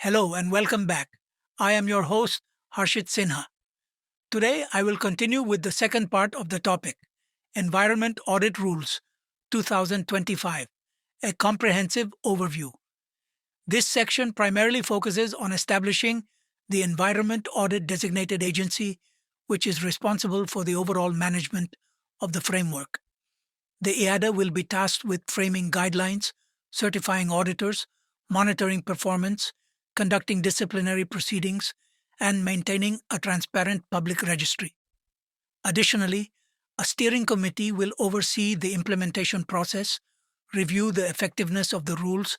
Hello and welcome back. I am your host, Harshit Sinha. Today, I will continue with the second part of the topic Environment Audit Rules 2025, a comprehensive overview. This section primarily focuses on establishing the Environment Audit Designated Agency, which is responsible for the overall management of the framework. The EADA will be tasked with framing guidelines, certifying auditors, monitoring performance, conducting disciplinary proceedings, and maintaining a transparent public registry. Additionally, a steering committee will oversee the implementation process, review the effectiveness of the rules,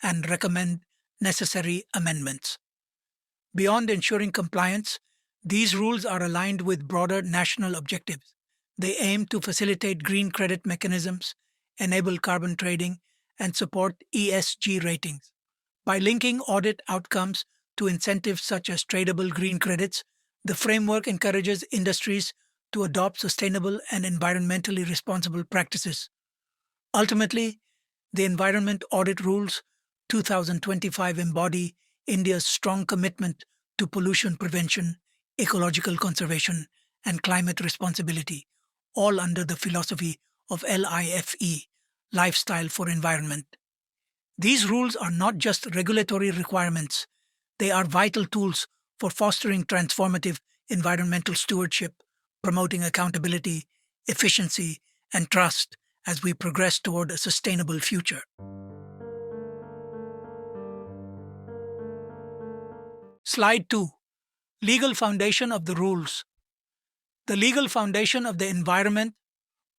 and recommend necessary amendments. Beyond ensuring compliance, these rules are aligned with broader national objectives. They aim to facilitate green credit mechanisms, enable carbon trading, and support ESG ratings. By linking audit outcomes to incentives such as tradable green credits, the framework encourages industries to adopt sustainable and environmentally responsible practices. Ultimately, the Environment Audit Rules 2025 embody India's strong commitment to pollution prevention, ecological conservation, and climate responsibility, all under the philosophy of LIFE, Lifestyle for Environment. These rules are not just regulatory requirements, they are vital tools for fostering transformative environmental stewardship, promoting accountability, efficiency, and trust as we progress toward a sustainable future. Slide 2. Legal foundation of the rules. The legal foundation of the Environment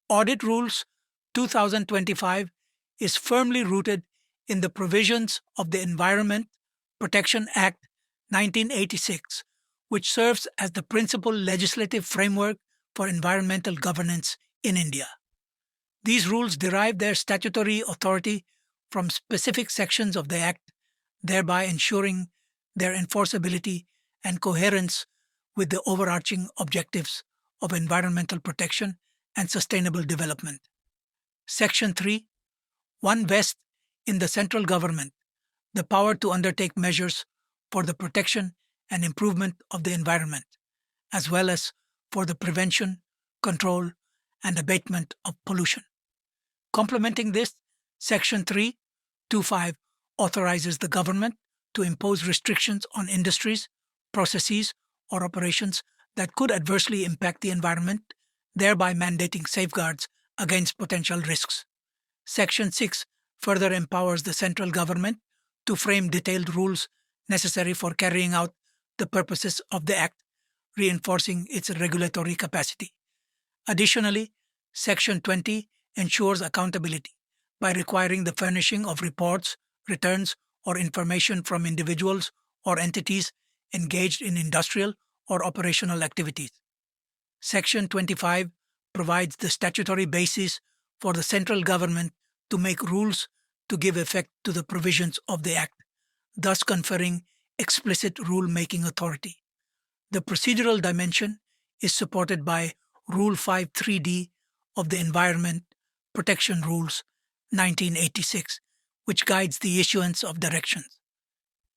Audit Rules 2025 is firmly rooted in the provisions of the Environment Protection Act 1986, which serves as the principal legislative framework for environmental governance in India. These rules derive their statutory authority from specific sections of the Act, thereby ensuring their enforceability and coherence with the overarching objectives of environmental protection and sustainable development. Section 3. One vests in the central government the power to undertake measures for the protection and improvement of the environment, as well as for the prevention, control, and abatement of pollution. Complementing this, Section 3.2.5 authorizes the government to impose restrictions on industries, processes, or operations that could adversely impact the environment, thereby mandating safeguards against potential risks. Section 6 further empowers the central government to frame detailed rules necessary for carrying out the purposes of the Act, reinforcing its regulatory capacity. Additionally, Section 20 ensures accountability by requiring the furnishing of reports, returns, or information from individuals or entities engaged in industrial or operational activities. Section 25 provides the statutory basis for the central government to make rules to give effect to the provisions of the Act, thus conferring explicit rule-making authority. The procedural dimension is supported by Rule 5.3d of the Environment Protection Rules 1986, which guides the issuance of directions.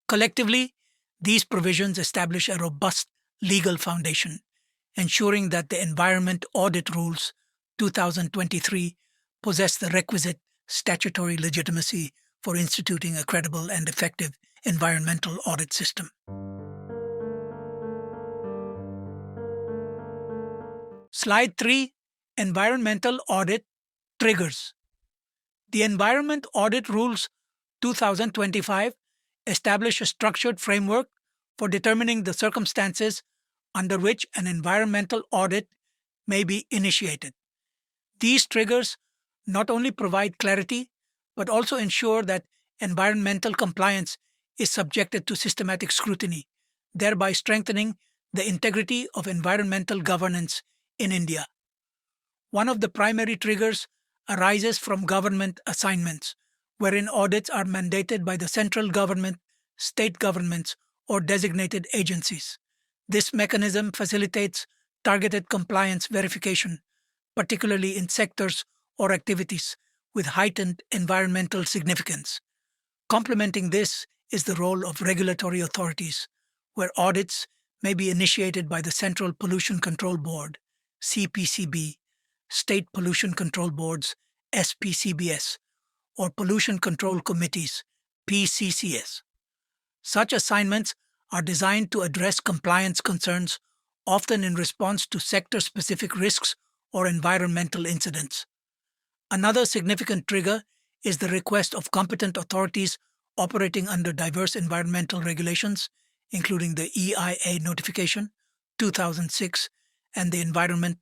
Collectively, these provisions establish a robust legal foundation, ensuring that the Environment Audit Rules 2023 possess the requisite statutory legitimacy for instituting a credible and effective environmental audit system. Slide 3. Environmental Audit Triggers. The Environment Audit Rules 2025 establish a structured framework for determining the circumstances under which an environmental audit may be initiated. These triggers not only provide clarity, but also ensure that environmental compliance is subjected to systematic scrutiny, thereby strengthening the integrity of environmental governance in India. One of the primary triggers arises from government assignments, wherein audits are mandated by the central government, state governments, or designated agencies. This mechanism facilitates targeted compliance verification, particularly in sectors or activities with heightened environmental significance. Complementing this is the role of regulatory authorities, where audits may be initiated by the Central Pollution Control Board, CPCB, State Pollution Control Boards, SPCBS, or Pollution Control Committees, PCCS. Such assignments are designed to address compliance concerns, often in response to sector specific risks or environmental incidents. Another significant trigger is the request of competent authorities operating under diverse environmental regulations, including the EIA notification 2006 and the Environment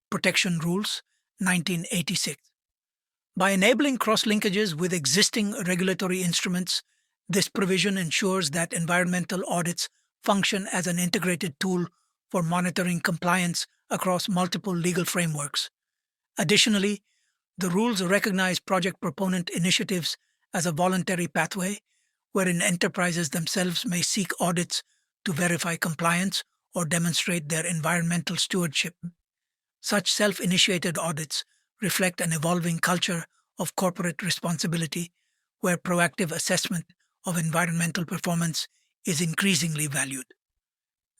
Protection Rules 1986. By enabling cross-linkages with existing regulatory instruments, this provision ensures that environmental audits function as an integrated tool for monitoring compliance across multiple legal frameworks. Additionally, the rules recognize project proponent initiatives as a voluntary pathway, wherein enterprises themselves may seek audits to verify compliance or demonstrate their environmental stewardship. Such self-initiated audits reflect an evolving culture of corporate responsibility, where proactive assessment of environmental performance is increasingly valued.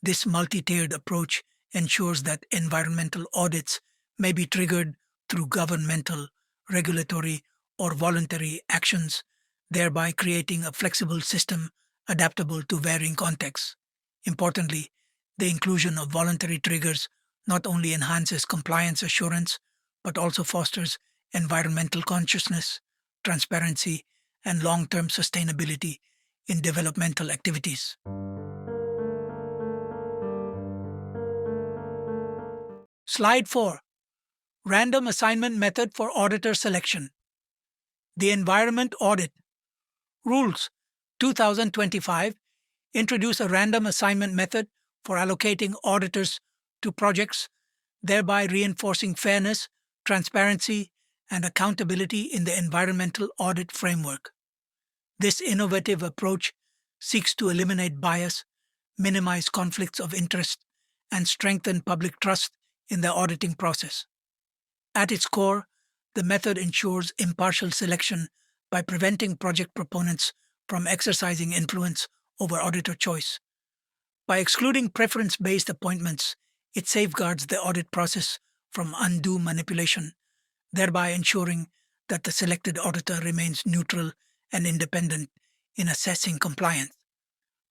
This multi-tiered approach ensures that environmental audits may be triggered through governmental, regulatory, or voluntary actions, thereby creating a flexible system adaptable to varying contexts. Importantly, the inclusion of voluntary triggers not only enhances compliance assurance, but also fosters environmental consciousness, transparency, and long-term sustainability in developmental activities. Slide 4. Random Assignment Method for Auditor Selection. The Environment Audit Rules 2025 introduce a random assignment method for allocating auditors to projects, thereby reinforcing fairness, transparency, and accountability in the environmental audit framework. This innovative approach seeks to eliminate bias, minimize conflicts of interest, and strengthen public trust in the auditing process. At its core, the method ensures impartial selection by preventing project proponents from exercising influence over auditor choice. By excluding preference-based appointments, it safeguards the audit process from undue manipulation, thereby ensuring that the selected auditor remains neutral and independent in assessing compliance.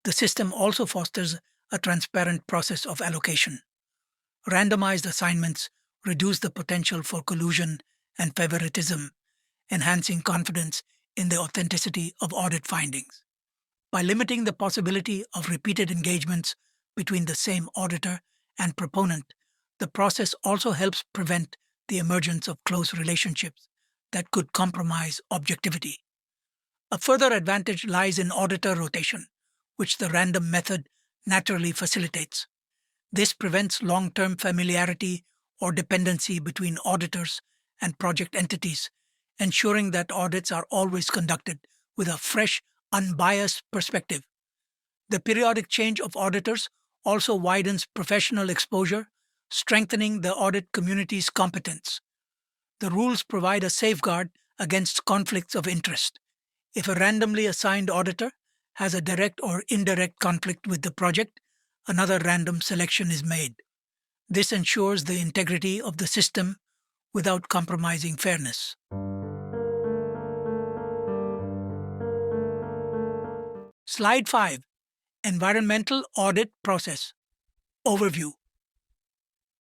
The system also fosters a transparent process of allocation. Randomized assignments reduce the potential for collusion and favoritism, enhancing confidence in the authenticity of audit findings. By limiting the possibility of repeated engagements between the same auditor and proponent, the process also helps prevent the emergence of close relationships that could compromise objectivity. A further advantage lies in auditor rotation, which the random method naturally facilitates. This prevents long-term familiarity or dependency between auditors and project entities, ensuring that audits are always conducted with a fresh, unbiased perspective. The periodic change of auditors also widens professional exposure, strengthening the audit community's competence. The rules provide a safeguard against conflicts of interest. If a randomly assigned auditor has a direct or indirect conflict with the project, another random selection is made. This ensures the integrity of the system without compromising fairness. Slide 5. Environmental Audit Process Overview.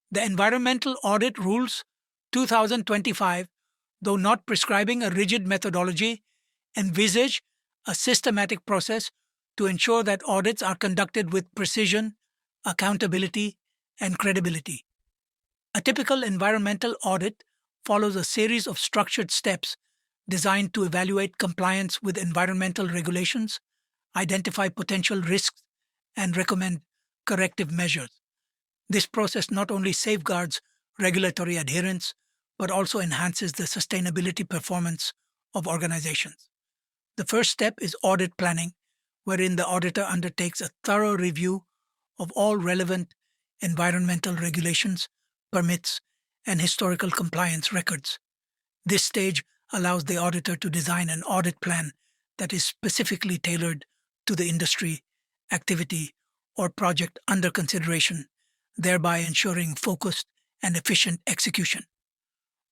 The Environmental Audit Rules 2025, though not prescribing a rigid methodology, envisage a systematic process to ensure that audits are conducted with precision, accountability, and credibility. A typical environmental audit follows a series of structured steps designed to evaluate compliance with environmental regulations, identify potential risks, and recommend corrective measures. This process not only safeguards regulatory adherence, but also enhances the sustainability performance of organizations. The first step is audit planning, wherein the auditor undertakes a thorough review of all relevant environmental regulations, permits, and historical compliance records. This stage allows the auditor to design an audit plan that is specifically tailored to the industry, activity, or project under consideration, thereby ensuring focused and efficient execution.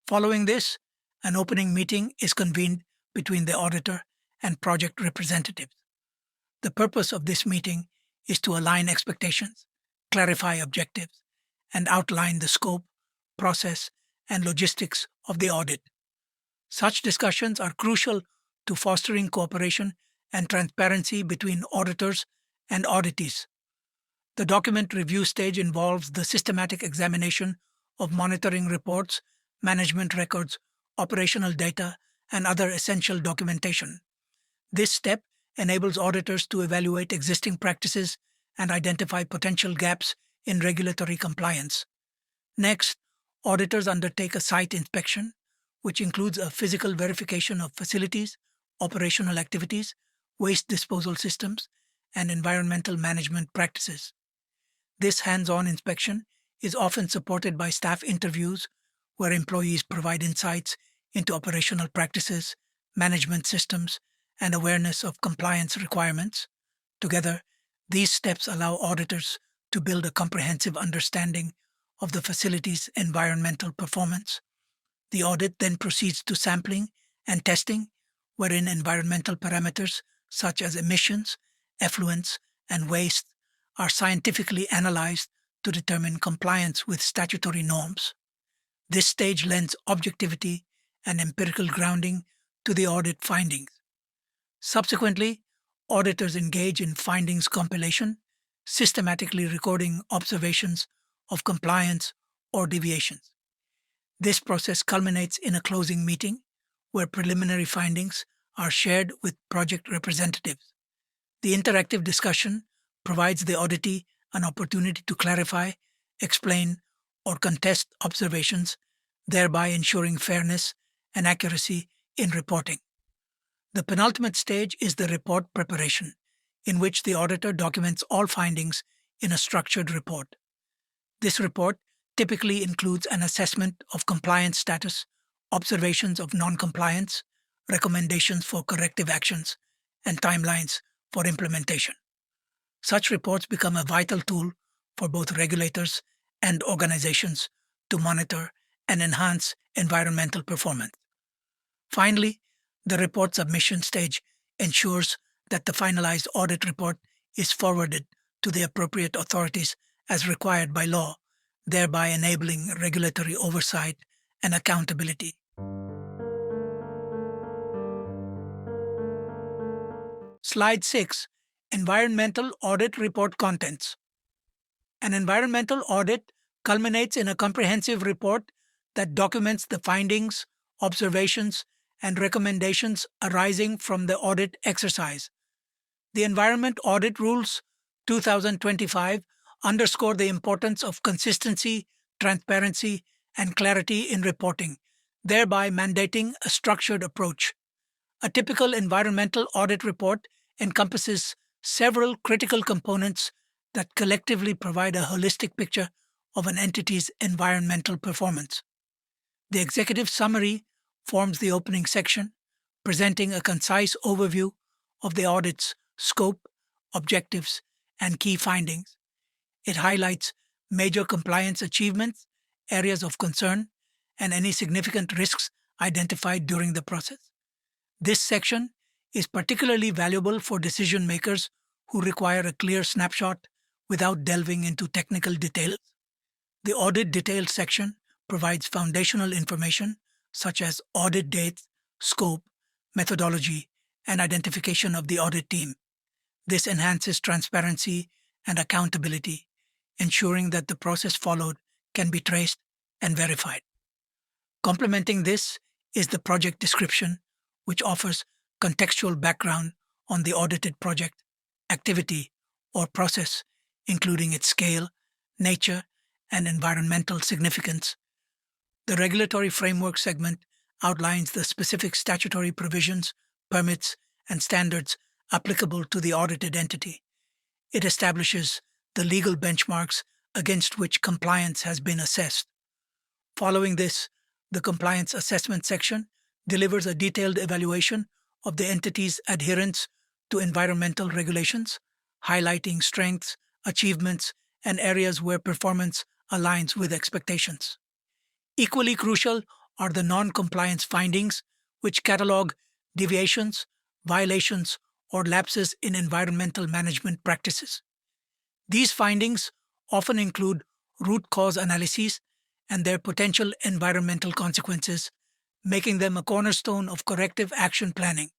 Following this, an opening meeting is convened between the auditor and project representatives. The purpose of this meeting is to align expectations, clarify objectives, and outline the scope, process, and logistics of the audit. Such discussions are crucial to fostering cooperation and transparency between auditors and auditees. The document review stage involves the systematic examination of monitoring reports, management records, operational data, and other essential documentation. This step enables auditors to evaluate existing practices and identify potential gaps in regulatory compliance. Next, auditors undertake a site inspection, which includes a physical verification of facilities, operational activities, waste disposal systems, and environmental management practices. This hands-on inspection is often supported by staff interviews where employees provide insights into operational practices, management systems, and awareness of compliance requirements. Together, these steps allow auditors to build a comprehensive understanding of the facility's environmental performance. The audit then proceeds to sampling and testing, wherein environmental parameters such as emissions, effluents, and waste are scientifically analyzed to determine compliance with statutory norms. This stage lends objectivity and empirical grounding to the audit findings. Subsequently, auditors engage in findings compilation, systematically recording observations of compliance or deviations. This process culminates in a closing meeting where preliminary findings are shared with project representatives. The interactive discussion provides the auditee an opportunity to clarify, explain, or contest observations, thereby ensuring fairness and accuracy in reporting. The penultimate stage is the report preparation, in which the auditor documents all findings in a structured report. This report typically includes an assessment of compliance status, observations of non-compliance, recommendations for corrective actions, and timelines for implementation. Such reports become a vital tool for both regulators and organizations to monitor and enhance environmental performance. Finally, the report submission stage ensures that the finalized audit report is forwarded to the appropriate authorities as required by law, thereby enabling regulatory oversight and accountability. Slide 6. Environmental Audit Report Contents. An environmental audit culminates in a comprehensive report that documents the findings, observations, and recommendations arising from the audit exercise. The Environment Audit Rules 2025 underscore the importance of consistency, transparency, and clarity in reporting, thereby mandating a structured approach. A typical environmental audit report encompasses several critical components that collectively provide a holistic picture of an entity's environmental performance. The executive summary forms the opening section, presenting a concise overview of the audit's scope, objectives, and key findings. It highlights major compliance achievements, areas of concern, and any significant risks identified during the process. This section is particularly valuable for decision makers who require a clear snapshot without delving into technical details. The audit details section provides foundational information such as audit dates, scope, methodology, and identification of the audit team. This enhances transparency and accountability, ensuring that the process followed can be traced and verified. Complementing this is the project description, which offers contextual background on the audited project, activity, or process, including its scale, nature, and environmental significance. The regulatory framework segment outlines the specific statutory provisions, permits, and standards applicable to the audited entity. It establishes the legal benchmarks against which compliance has been assessed. Following this, the compliance assessment section delivers a detailed evaluation of the entity's adherence to environmental regulations, highlighting strengths, achievements, and areas where performance aligns with expectations. Equally crucial are the non-compliance findings, which catalog deviations, violations, or lapses in environmental management practices. These findings often include root cause analyses and their potential environmental consequences, making them a cornerstone of corrective action planning.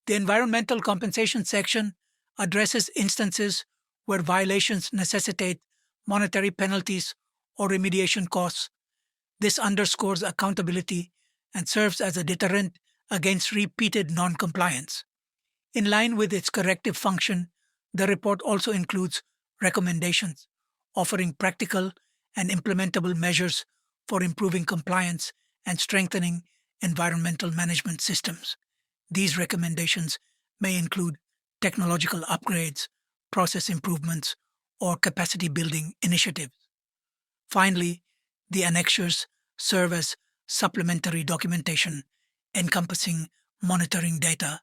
The environmental compensation section addresses instances where violations necessitate monetary penalties or remediation costs. This underscores accountability and serves as a deterrent against repeated noncompliance. In line with its corrective function, the report also includes recommendations, offering practical and implementable measures for improving compliance and strengthening environmental management systems. These recommendations may include technological upgrades, process improvements, or capacity building initiatives. Finally, the annexures serve as supplementary documentation encompassing monitoring data,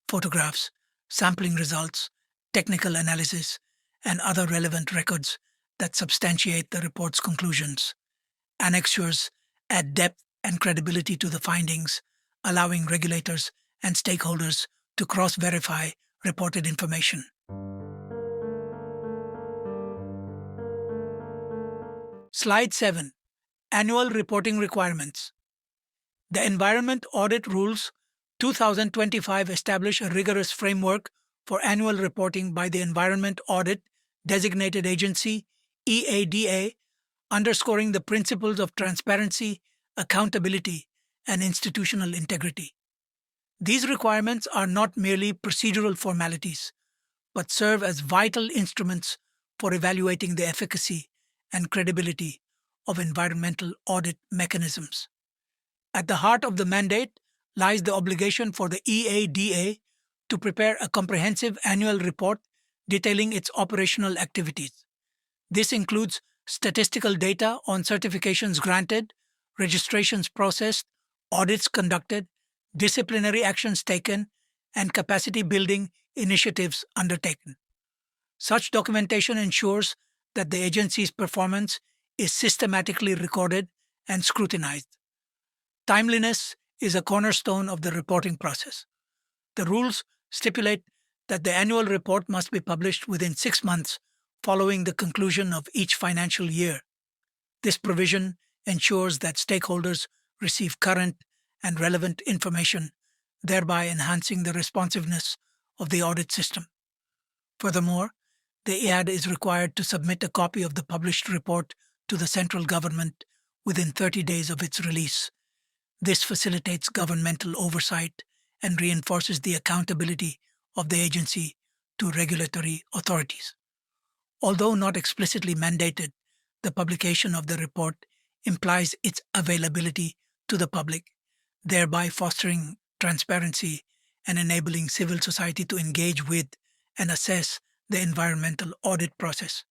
photographs, sampling results, technical analysis, and other relevant records that substantiate the report's conclusions. Annexures add depth and credibility to the findings, allowing regulators and stakeholders to cross-verify reported information. Slide 7. Annual Reporting Requirements. The Environment Audit Rules 2025 establish a rigorous framework for annual reporting by the Environment Audit Designated Agency, EADA, underscoring the principles of transparency, accountability, and institutional integrity. These requirements are not merely procedural formalities, but serve as vital instruments for evaluating the efficacy and credibility of environmental audit mechanisms. At the heart of the mandate lies the obligation for the EADA to prepare a comprehensive annual report detailing its operational activities. This includes statistical data on certifications granted, registrations processed, audits conducted, disciplinary actions taken, and capacity building initiatives undertaken. Such documentation ensures that the agency's performance is systematically recorded and scrutinized. Timeliness is a cornerstone of the reporting process. The rules stipulate that the annual report must be published within 6 months following the conclusion of each financial year. This provision ensures that stakeholders receive current and relevant information, thereby enhancing the responsiveness of the audit system. Furthermore, the EADA is required to submit a copy of the published report to the central government within 30 days of its release. This facilitates governmental oversight and reinforces the accountability of the agency to regulatory authorities. Although not explicitly mandated, the publication of the report implies its availability to the public, thereby fostering transparency and enabling civil society to engage with and assess the environmental audit process.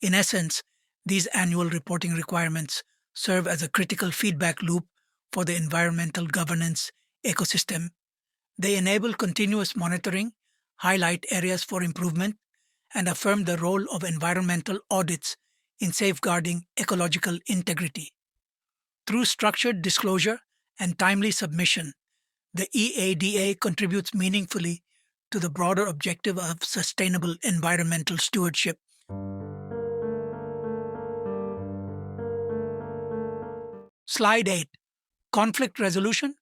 In essence, these annual reporting requirements serve as a critical feedback loop for the environmental governance ecosystem. They enable continuous monitoring, highlight areas for improvement, and affirm the role of environmental audits in safeguarding ecological integrity. Through structured disclosure and timely submission, the EADA contributes meaningfully to the broader objective of sustainable environmental stewardship. Slide 8. Conflict resolution.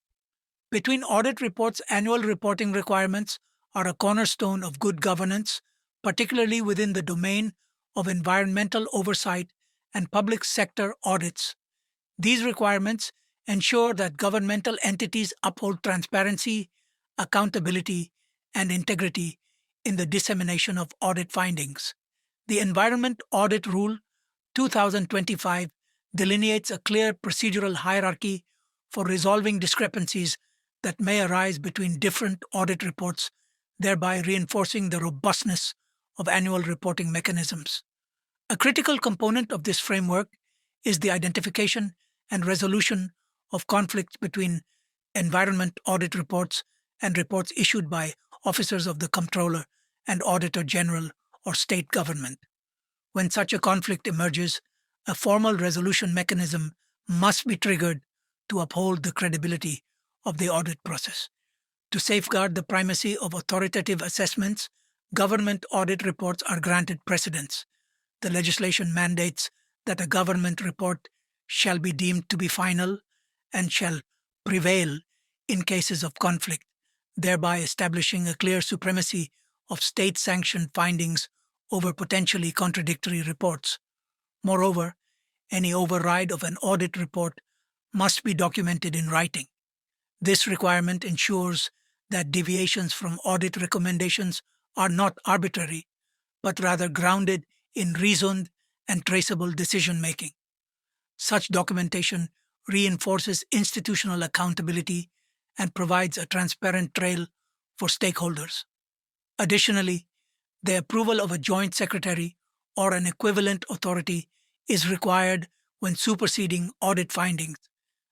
Between audit reports, annual reporting requirements are a cornerstone of good governance, particularly within the domain of environmental oversight and public sector audits. These requirements ensure that governmental entities uphold transparency, accountability, and integrity in the dissemination of audit findings. The Environment Audit Rule 2025 delineates a clear procedural hierarchy for resolving discrepancies that may arise between different audit reports, thereby reinforcing the robustness of annual reporting mechanisms. A critical component of this framework is the identification and resolution of conflicts between environment audit reports and reports issued by officers of the Comptroller and Auditor General or state government. When such a conflict emerges, a formal resolution mechanism must be triggered to uphold the credibility of the audit process. To safeguard the primacy of authoritative assessments, government audit reports are granted precedence. The legislation mandates that a government report shall be deemed to be final and shall prevail in cases of conflict, thereby establishing a clear supremacy of state-sanctioned findings over potentially contradictory reports. Moreover, any override of an audit report must be documented in writing. This requirement ensures that deviations from audit recommendations are not arbitrary, but rather grounded in reasoned and traceable decision-making. Such documentation reinforces institutional accountability and provides a transparent trail for stakeholders. Additionally, the approval of a joint secretary or an equivalent authority is required when superseding audit findings.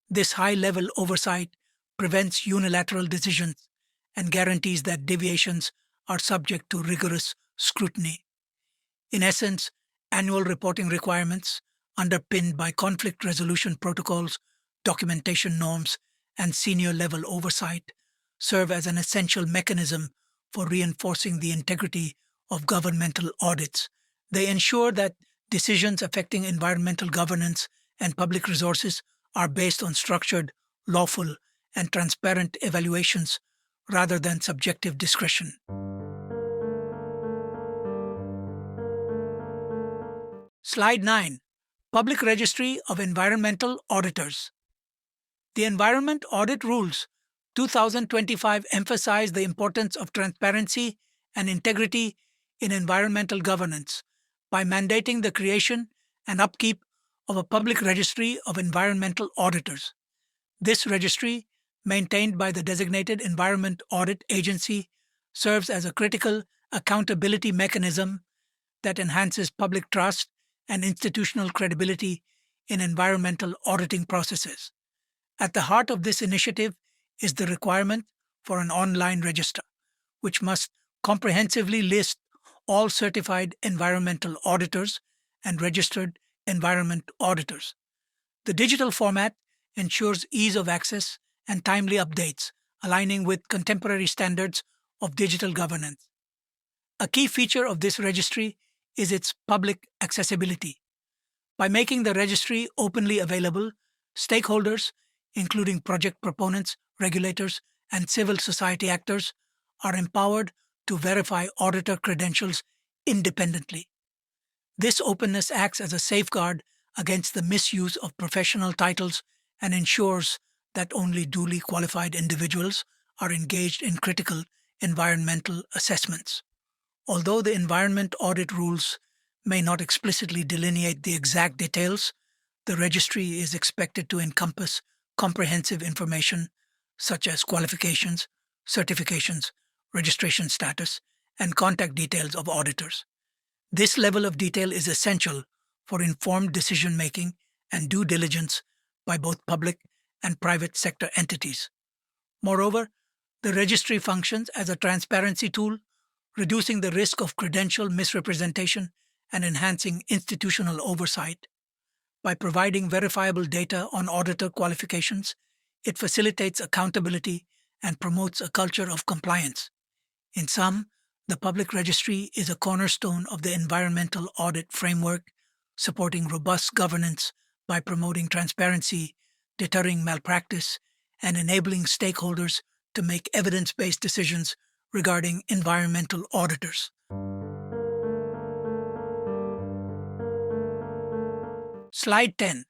This high-level oversight prevents unilateral decisions and guarantees that deviations are subject to rigorous scrutiny. In essence, annual reporting requirements, underpinned by conflict resolution protocols, documentation norms, and senior-level oversight, serve as an essential mechanism for reinforcing the integrity of governmental audits. They ensure that decisions affecting environmental governance and public resources are based on structured, lawful, and transparent evaluations rather than subjective discretion. Slide 9. Public Registry of Environmental Auditors. The Environment Audit Rules 2025 emphasize the importance of transparency and integrity in environmental governance by mandating the creation and upkeep of a public registry of environmental auditors. This registry, maintained by the designated Environment Audit Agency, serves as a critical accountability mechanism that enhances public trust and institutional credibility in environmental auditing processes. At the heart of this initiative is the requirement for an online register, which must comprehensively list all certified environmental auditors and registered environment auditors. The digital format ensures ease of access and timely updates, aligning with contemporary standards of digital governance. A key feature of this registry is its public accessibility. By making the registry openly available, stakeholders, including project proponents, regulators, and civil society actors, are empowered to verify auditor credentials independently. This openness acts as a safeguard against the misuse of professional titles and ensures that only duly qualified individuals are engaged in critical environmental assessments. Although the Environment Audit Rules may not explicitly delineate the exact details, the registry is expected to encompass comprehensive information such as qualifications, certifications, registration status, and contact details of auditors. This level of detail is essential for informed decision-making and due diligence by both public and private sector entities. Moreover, the registry functions as a transparency tool, reducing the risk of credential misrepresentation and enhancing institutional oversight. By providing verifiable data on auditor qualifications, it facilitates accountability and promotes a culture of compliance. In sum, the public registry is a cornerstone of the environmental audit framework, supporting robust governance by promoting transparency, deterring malpractice, and enabling stakeholders to make evidence-based decisions regarding environmental auditors. Slide 10.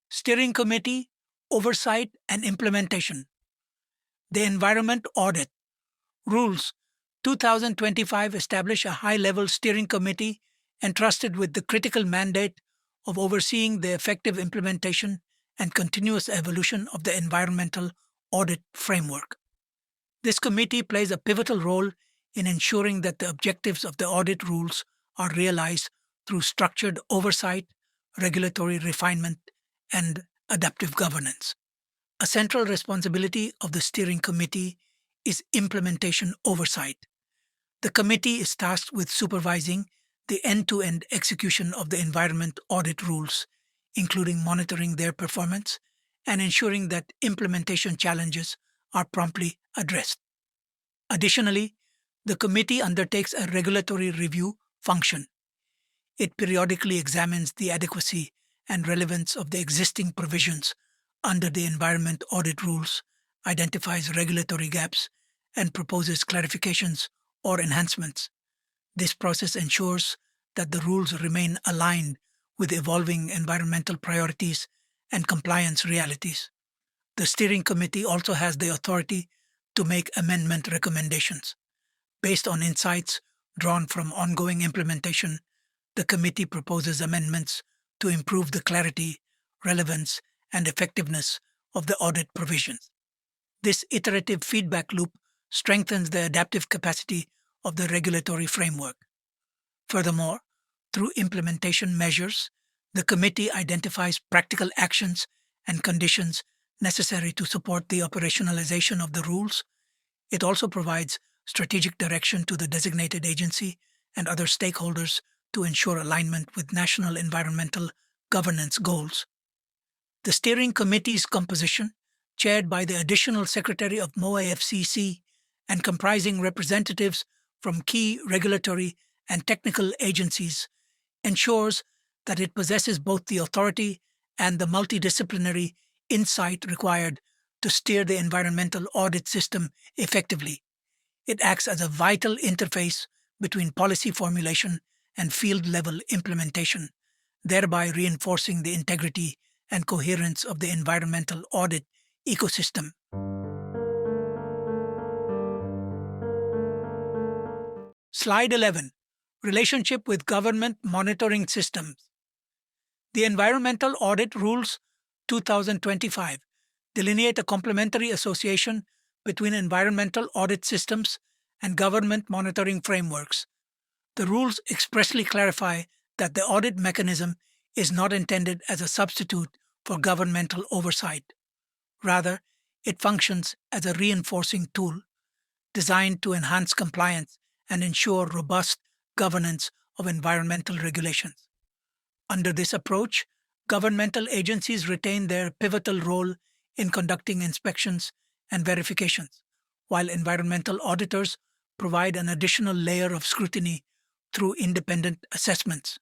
Steering Committee, Oversight and Implementation. The Environment Audit Rules 2025 establish a high-level steering committee entrusted with the critical mandate of overseeing the effective implementation and continuous evolution of the environmental audit framework. This committee plays a pivotal role in ensuring that the objectives of the audit rules are realized through structured oversight, regulatory refinement, and adaptive governance. A central responsibility of the steering committee is implementation oversight. The committee is tasked with supervising the end-to-end execution of the Environment Audit Rules, including monitoring their performance and ensuring that implementation challenges are promptly addressed. Additionally, the committee undertakes a regulatory review function. It periodically examines the adequacy and relevance of the existing provisions under the Environment Audit Rules, identifies regulatory gaps, and proposes clarifications or enhancements. This process ensures that the rules remain aligned with evolving environmental priorities and compliance realities. The steering committee also has the authority to make amendment recommendations. Based on insights drawn from ongoing implementation, the committee proposes amendments to improve the clarity, relevance, and effectiveness of the audit provisions. This iterative feedback loop strengthens the adaptive capacity of the regulatory framework. Furthermore, through implementation measures, the committee identifies practical actions and conditions necessary to support the operationalization of the rules. It also provides strategic direction to the designated agency and other stakeholders to ensure alignment with national environmental governance goals. The steering committee's composition, chaired by the additional secretary of MOAFCC and comprising representatives from key regulatory and technical agencies, ensures that it possesses both the authority and the multidisciplinary insight required to steer the environmental audit system effectively. It acts as a vital interface between policy formulation and field-level implementation, thereby reinforcing the integrity and coherence of the environmental audit ecosystem. Slide 11. Relationship with government monitoring systems. The Environmental Audit Rules 2025 delineate a complementary association between environmental audit systems and government monitoring frameworks. The rules expressly clarify that the audit mechanism is not intended as a substitute for governmental oversight. Rather, it functions as a reinforcing tool designed to enhance compliance and ensure robust governance of environmental regulations. Under this approach, governmental agencies retain their pivotal role in conducting inspections and verifications, while environmental auditors provide an additional layer of scrutiny through independent assessments.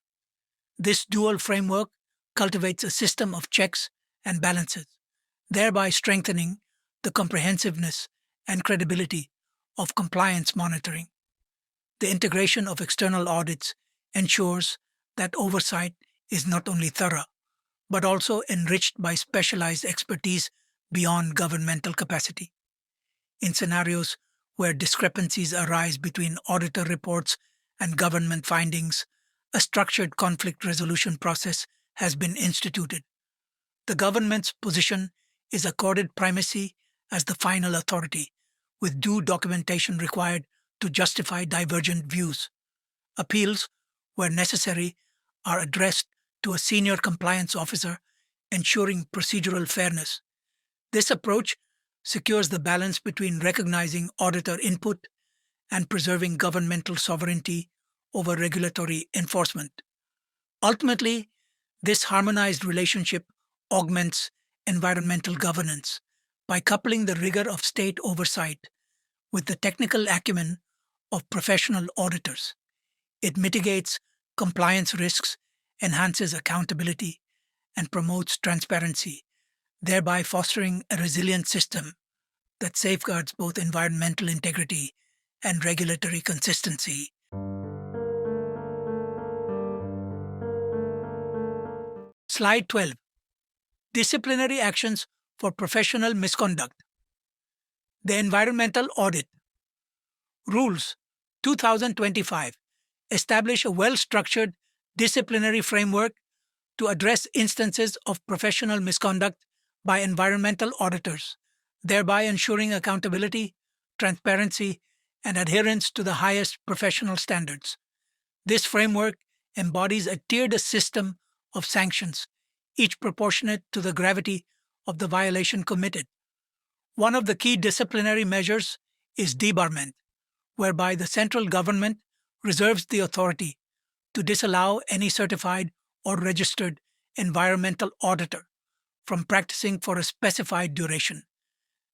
This dual framework cultivates a system of checks and balances, thereby strengthening the comprehensiveness and credibility of compliance monitoring. The integration of external audits ensures that oversight is not only thorough, but also enriched by specialized expertise beyond governmental capacity. In scenarios where discrepancies arise between auditor reports and government findings, a structured conflict resolution process has been instituted. The government's position is accorded primacy as the final authority, with due documentation required to justify divergent views. Appeals, where necessary, are addressed to a senior compliance officer, ensuring procedural fairness. This approach secures the balance between recognizing auditor input and preserving governmental sovereignty over regulatory enforcement. Ultimately, this harmonized relationship augments environmental governance by coupling the rigor of state oversight with the technical acumen of professional auditors. It mitigates compliance risks, enhances accountability, and promotes transparency, thereby fostering a resilient system that safeguards both environmental integrity and regulatory consistency. Slide 12. Disciplinary actions for professional misconduct. The Environmental Audit Rules 2025 establish a well-structured disciplinary framework to address instances of professional misconduct by environmental auditors, thereby ensuring accountability, transparency, and adherence to the highest professional standards. This framework embodies a tiered system of sanctions, each proportionate to the gravity of the violation committed. One of the key disciplinary measures is debarment, whereby the central government reserves the authority to disallow any certified or registered environmental auditor from practicing for a specified duration.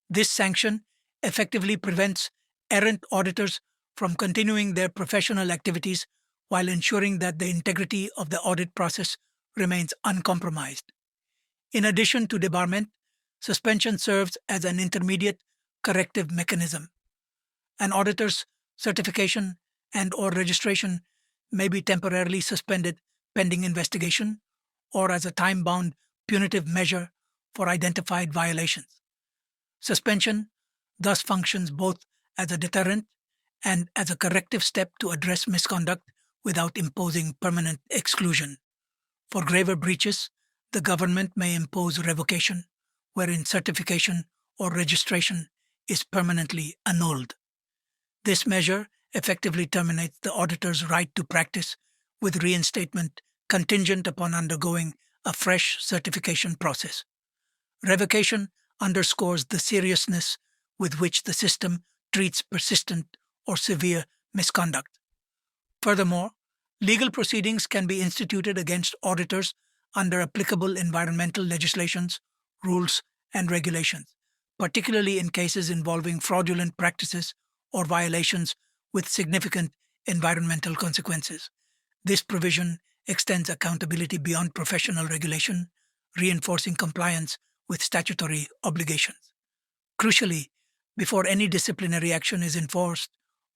This sanction effectively prevents errant auditors from continuing their professional activities while ensuring that the integrity of the audit process remains uncompromised. In addition to debarment, suspension serves as an intermediate corrective mechanism. An auditor's certification and/or registration may be temporarily suspended pending investigation or as a time-bound punitive measure for identified violations. Suspension thus functions both as a deterrent and as a corrective step to address misconduct without imposing permanent exclusion. For graver breaches, the government may impose revocation, wherein certification or registration is permanently annulled. This measure effectively terminates the auditor's right to practice, with reinstatement contingent upon undergoing a fresh certification process. Revocation underscores the seriousness with which the system treats persistent or severe misconduct. Furthermore, legal proceedings can be instituted against auditors under applicable environmental legislations, rules, and regulations, particularly in cases involving fraudulent practices or violations with significant environmental consequences. This provision extends accountability beyond professional regulation, reinforcing compliance with statutory obligations. Crucially, before any disciplinary action is enforced,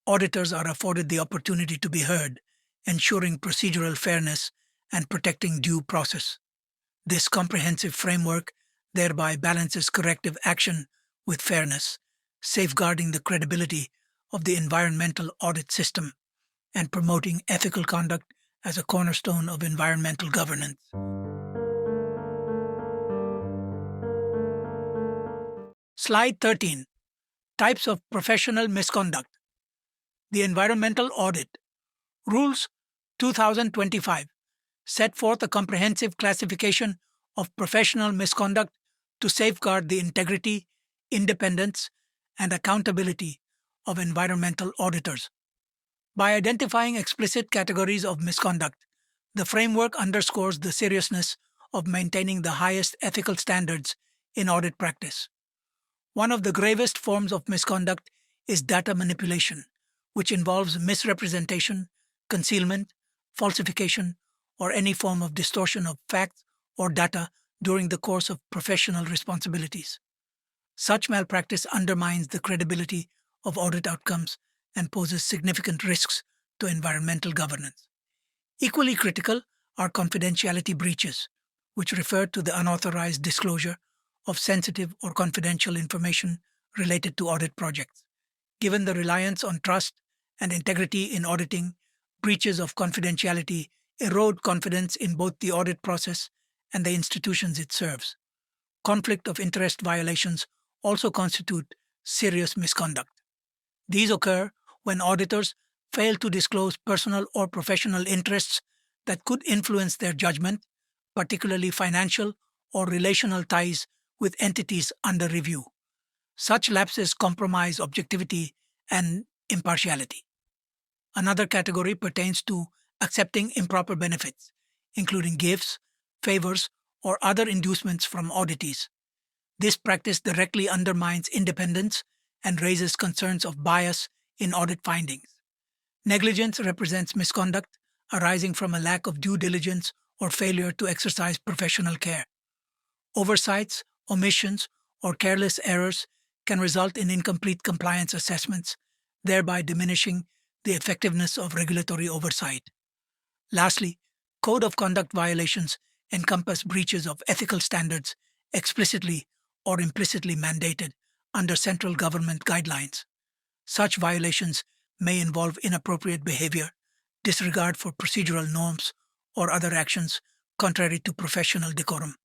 auditors are afforded the opportunity to be heard, ensuring procedural fairness and protecting due process. This comprehensive framework thereby balances corrective action with fairness, safeguarding the credibility of the environmental audit system and promoting ethical conduct as a cornerstone of environmental governance. Slide 13. Types of professional misconduct. The Environmental Audit Rules 2025 set forth a comprehensive classification of professional misconduct to safeguard the integrity, independence, and accountability of environmental auditors. By identifying explicit categories of misconduct, the framework underscores the seriousness of maintaining the highest ethical standards in audit practice. One of the gravest forms of misconduct is data manipulation, which involves misrepresentation, concealment, falsification, or any form of distortion of facts or data during the course of professional responsibilities. Such malpractice undermines the credibility of audit outcomes and poses significant risks to environmental governance. Equally critical are confidentiality breaches, which refer to the unauthorized disclosure of sensitive or confidential information related to audit projects. Given the reliance on trust and integrity in auditing, breaches of confidentiality erode confidence in both the audit process and the institutions it serves. Conflict of interest violations also constitute serious misconduct. These occur when auditors fail to disclose personal or professional interests that could influence their judgment, particularly financial or relational ties with entities under review. Such lapses compromise objectivity and impartiality. Another category pertains to accepting improper benefits, including gifts, favors, or other inducements from auditees. This practice directly undermines independence and raises concerns of bias in audit findings. Negligence represents misconduct arising from a lack of due diligence or failure to exercise professional care. Oversights, omissions, or careless errors can result in incomplete compliance assessments, thereby diminishing the effectiveness of regulatory oversight. Lastly, code of conduct violations encompass breaches of ethical standards explicitly or implicitly mandated under central government guidelines. Such violations may involve inappropriate behavior, disregard for procedural norms, or other actions contrary to professional decorum.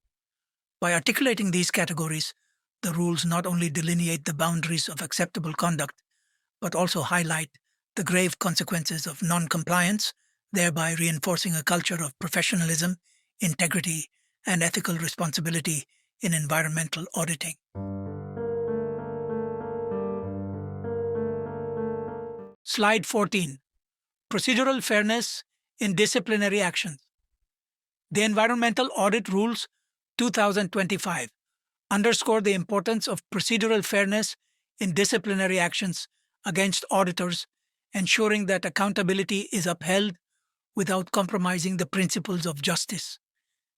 By articulating these categories, the rules not only delineate the boundaries of acceptable conduct, but also highlight the grave consequences of non-compliance, thereby reinforcing a culture of professionalism, integrity, and ethical responsibility in environmental auditing. Slide 14. Procedural fairness in disciplinary actions. The Environmental Audit Rules 2025 underscore the importance of procedural fairness in disciplinary actions against auditors, ensuring that accountability is upheld without compromising the principles of justice.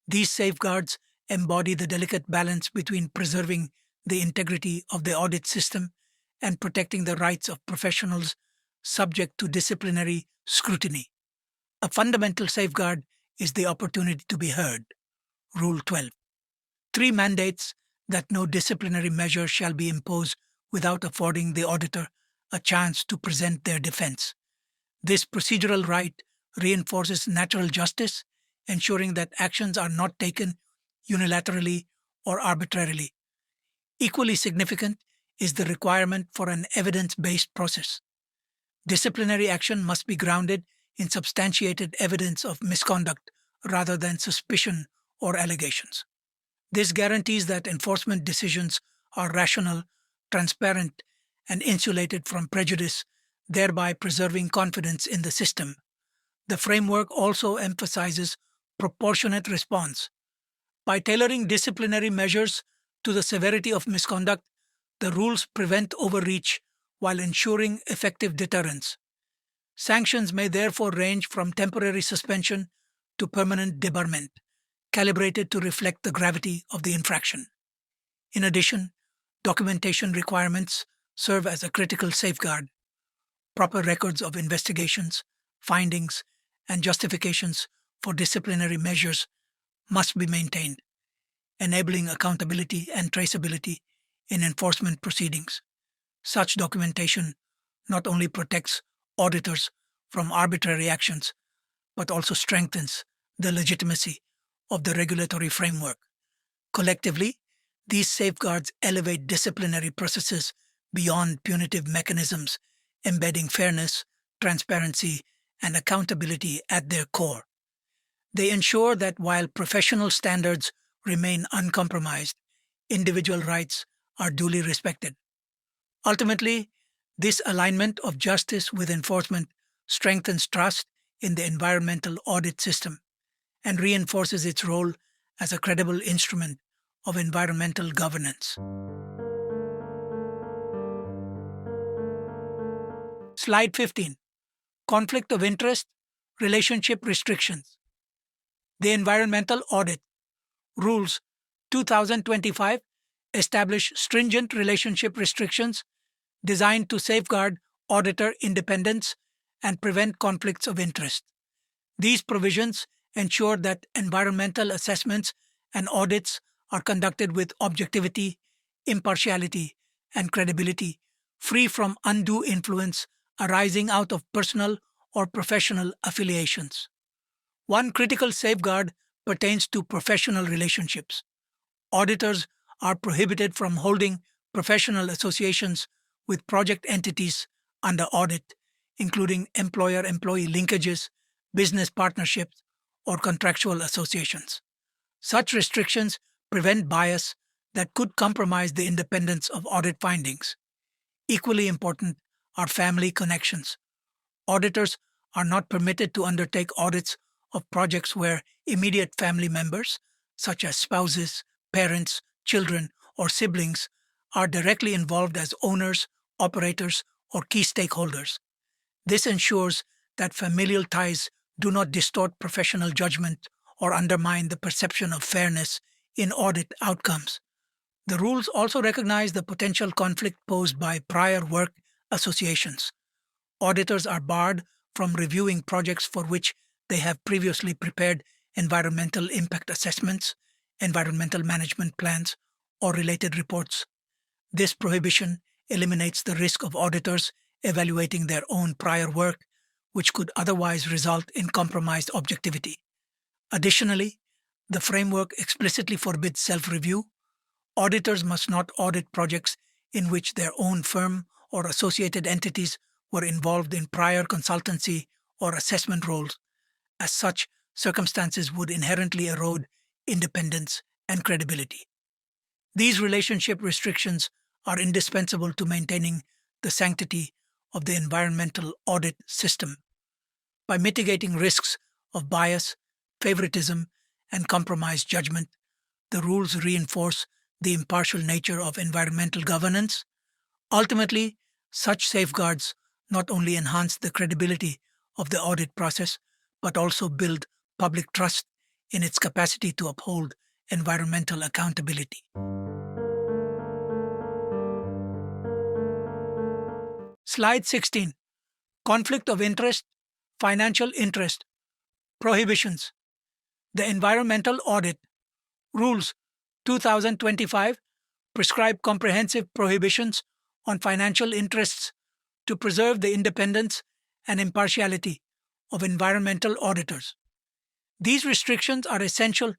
These safeguards embody the delicate balance between preserving the integrity of the audit system and protecting the rights of professionals subject to disciplinary scrutiny. A fundamental safeguard is the opportunity to be heard. Rule 12. 3 mandates that no disciplinary measure shall be imposed without affording the auditor a chance to present their defense. This procedural right reinforces natural justice, ensuring that actions are not taken unilaterally or arbitrarily. Equally significant is the requirement for an evidence based process. Disciplinary action must be grounded in substantiated evidence of misconduct rather than suspicion or allegations. This guarantees that enforcement decisions are rational, transparent, and insulated from prejudice, thereby preserving confidence in the system. The framework also emphasizes proportionate response. By tailoring disciplinary measures to the severity of misconduct, the rules prevent overreach while ensuring effective deterrence. Sanctions may therefore range from temporary suspension to permanent debarment, calibrated to reflect the gravity of the infraction. In addition, documentation requirements serve as a critical safeguard. Proper records of investigations, findings, and justifications for disciplinary measures must be maintained, enabling accountability and traceability in enforcement proceedings. Such documentation not only protects auditors from arbitrary actions, but also strengthens the legitimacy of the regulatory framework. Collectively, these safeguards elevate disciplinary processes beyond punitive mechanisms, embedding fairness, transparency, and accountability at their core. They ensure that while professional standards remain uncompromised, individual rights are duly respected. Ultimately, this alignment of justice with enforcement strengthens trust in the environmental audit system and reinforces its role as a credible instrument of environmental governance. Slide 15. Conflict of interest, relationship restrictions. The Environmental Audit Rules 2025 establish stringent relationship restrictions designed to safeguard auditor independence and prevent conflicts of interest. These provisions ensure that environmental assessments and audits are conducted with objectivity, impartiality, and credibility, free from undue influence arising out of personal or professional affiliations. One critical safeguard pertains to professional relationships. Auditors are prohibited from holding professional associations with project entities under audit, including employer employee linkages, business partnerships, or contractual associations. Such restrictions prevent bias that could compromise the independence of audit findings. Equally important are family connections. Auditors are not permitted to undertake audits of projects where immediate family members, such as spouses, parents, children, or siblings, are directly involved as owners, operators, or key stakeholders. This ensures that familial ties do not distort professional judgment or undermine the perception of fairness in audit outcomes. The rules also recognize the potential conflict posed by prior work associations. Auditors are barred from reviewing projects for which they have previously prepared environmental impact assessments, environmental management plans, or related reports. This prohibition eliminates the risk of auditors evaluating their own prior work, which could otherwise result in compromised objectivity. Additionally, the framework explicitly forbids self-review. Auditors must not audit projects in which their own firm or associated entities were involved in prior consultancy or assessment roles. As such, circumstances would inherently erode independence and credibility. These relationship restrictions are indispensable to maintaining the sanctity of the environmental audit system. By mitigating risks of bias, favoritism, and compromised judgment, the rules reinforce the impartial nature of environmental governance. Ultimately, such safeguards not only enhance the credibility of the audit process, but also build public trust in its capacity to uphold environmental accountability. Slide 16. Conflict of interest, financial interest, prohibitions. The Environmental Audit Rules 2025 prescribe comprehensive prohibitions on financial interests to preserve the independence and impartiality of environmental auditors. These restrictions are essential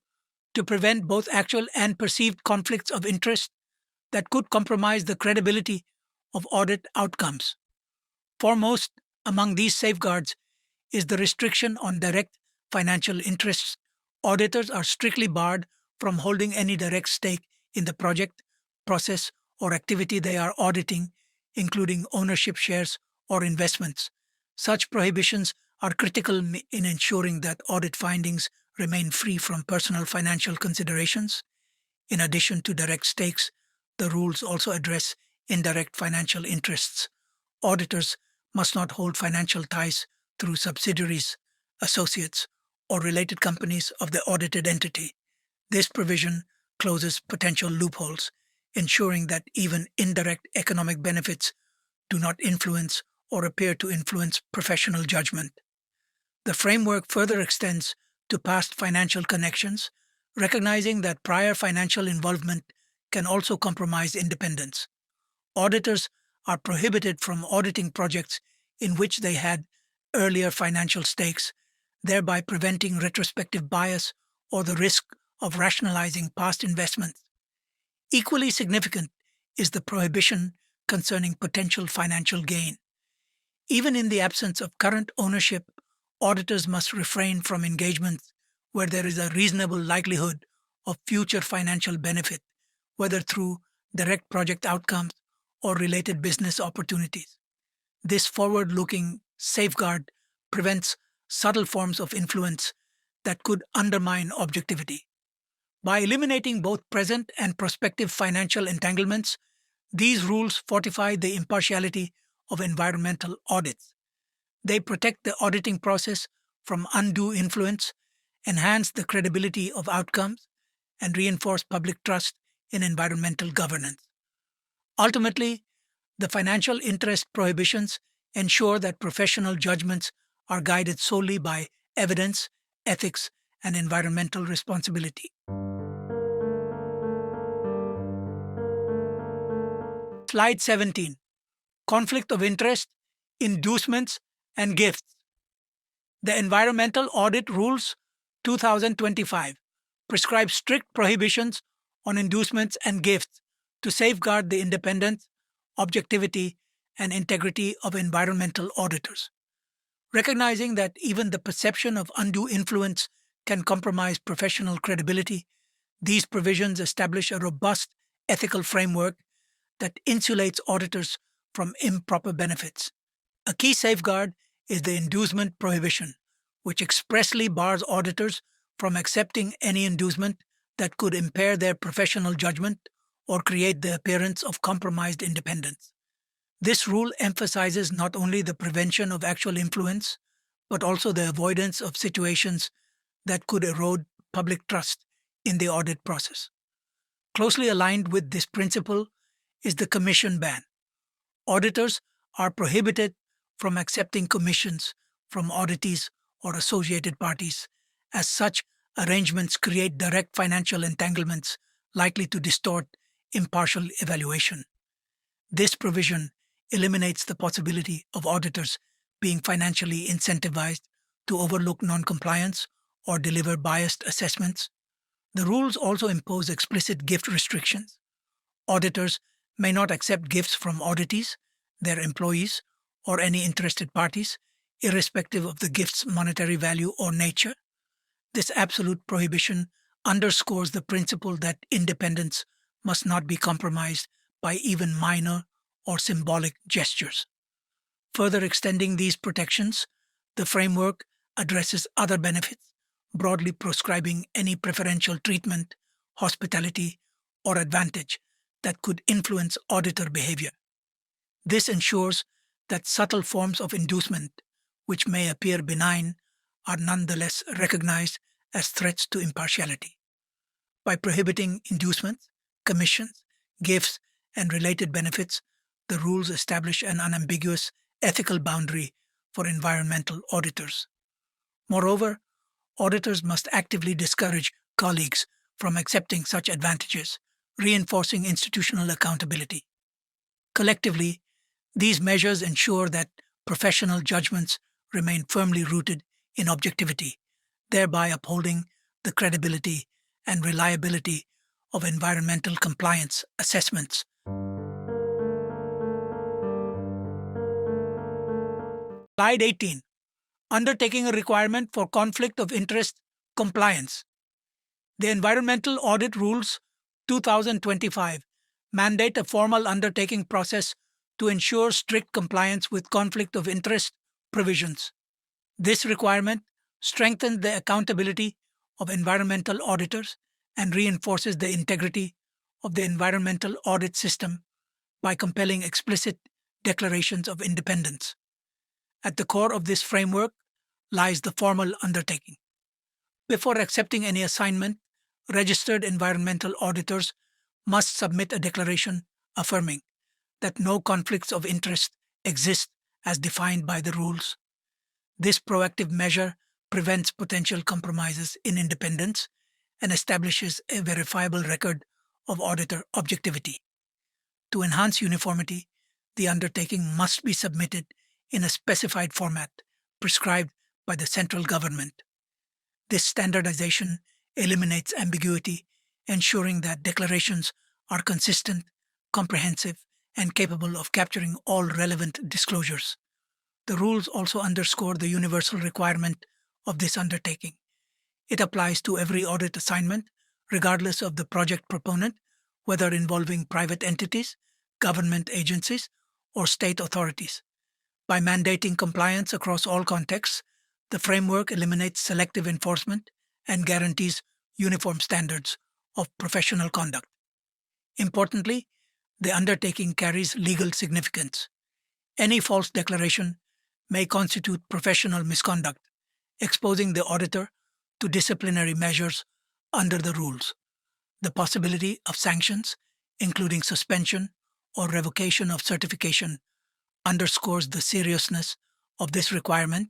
to prevent both actual and perceived conflicts of interest that could compromise the credibility of audit outcomes. Foremost among these safeguards is the restriction on direct financial interests. Auditors are strictly barred from holding any direct stake in the project, process, or activity they are auditing, including ownership shares or investments. Such prohibitions are critical in ensuring that audit findings remain free from personal financial considerations. In addition to direct stakes, the rules also address indirect financial interests. Auditors must not hold financial ties through subsidiaries, associates, or related companies of the audited entity. This provision closes potential loopholes, ensuring that even indirect economic benefits do not influence or appear to influence professional judgment. The framework further extends to past financial connections, recognizing that prior financial involvement can also compromise independence. Auditors are prohibited from auditing projects in which they had earlier financial stakes, thereby preventing retrospective bias or the risk of rationalizing past investments. Equally significant is the prohibition concerning potential financial gain. Even in the absence of current ownership, auditors must refrain from engagements where there is a reasonable likelihood of future financial benefit, whether through direct project outcomes or related business opportunities. This forward-looking safeguard prevents subtle forms of influence that could undermine objectivity. By eliminating both present and prospective financial entanglements, these rules fortify the impartiality of environmental audits. They protect the auditing process from undue influence, enhance the credibility of outcomes, and reinforce public trust in environmental governance. Ultimately, the financial interest prohibitions ensure that professional judgments are guided solely by evidence, ethics, and environmental responsibility. Slide 17. Conflict of interest, inducements, and gifts. The Environmental Audit Rules 2025 prescribe strict prohibitions on inducements and gifts to safeguard the independence, objectivity, and integrity of environmental auditors. Recognizing that even the perception of undue influence can compromise professional credibility, these provisions establish a robust ethical framework that insulates auditors from improper benefits. A key safeguard is the inducement prohibition, which expressly bars auditors from accepting any inducement that could impair their professional judgment or create the appearance of compromised independence. This rule emphasizes not only the prevention of actual influence, but also the avoidance of situations that could erode public trust in the audit process. Closely aligned with this principle is the commission ban. Auditors are prohibited from accepting commissions from auditees or associated parties, as such arrangements create direct financial entanglements likely to distort impartial evaluation. This provision eliminates the possibility of auditors being financially incentivized to overlook non-compliance or deliver biased assessments. The rules also impose explicit gift restrictions. Auditors may not accept gifts from auditees, their employees, or any interested parties, irrespective of the gift's monetary value or nature. This absolute prohibition underscores the principle that independence must not be compromised by even minor or symbolic gestures. Further extending these protections, the framework addresses other benefits, broadly prescribing any preferential treatment, hospitality, or advantage that could influence auditor behavior. This ensures that subtle forms of inducement, which may appear benign, are nonetheless recognized as threats to impartiality. By prohibiting inducements, commissions, gifts, and related benefits, the rules establish an unambiguous ethical boundary for environmental auditors. Moreover, auditors must actively discourage colleagues from accepting such advantages, reinforcing institutional accountability. Collectively, these measures ensure that professional judgments remain firmly rooted in objectivity, thereby upholding the credibility and reliability of environmental compliance assessments. Slide 18. Undertaking a requirement for conflict of interest compliance. The Environmental Audit Rules 2025 mandate a formal undertaking process to ensure strict compliance with conflict of interest provisions. This requirement strengthens the accountability of environmental auditors and reinforces the integrity of the environmental audit system by compelling explicit declarations of independence. At the core of this framework lies the formal undertaking. Before accepting any assignment, registered environmental auditors must submit a declaration affirming that no conflicts of interest exist as defined by the rules. This proactive measure prevents potential compromises in independence and establishes a verifiable record of auditor objectivity. To enhance uniformity, the undertaking must be submitted in a specified format prescribed by the central government. This standardization eliminates ambiguity, ensuring that declarations are consistent, comprehensive, and capable of capturing all relevant disclosures. The rules also underscore the universal requirement of this undertaking. It applies to every audit assignment, regardless of the project proponent, whether involving private entities, government agencies, or state authorities. By mandating compliance across all contexts, the framework eliminates selective enforcement and guarantees uniform standards of professional conduct. Importantly, the undertaking carries legal significance. Any false declaration may constitute professional misconduct, exposing the auditor to disciplinary measures under the rules. The possibility of sanctions, including suspension or revocation of certification, underscores the seriousness of this requirement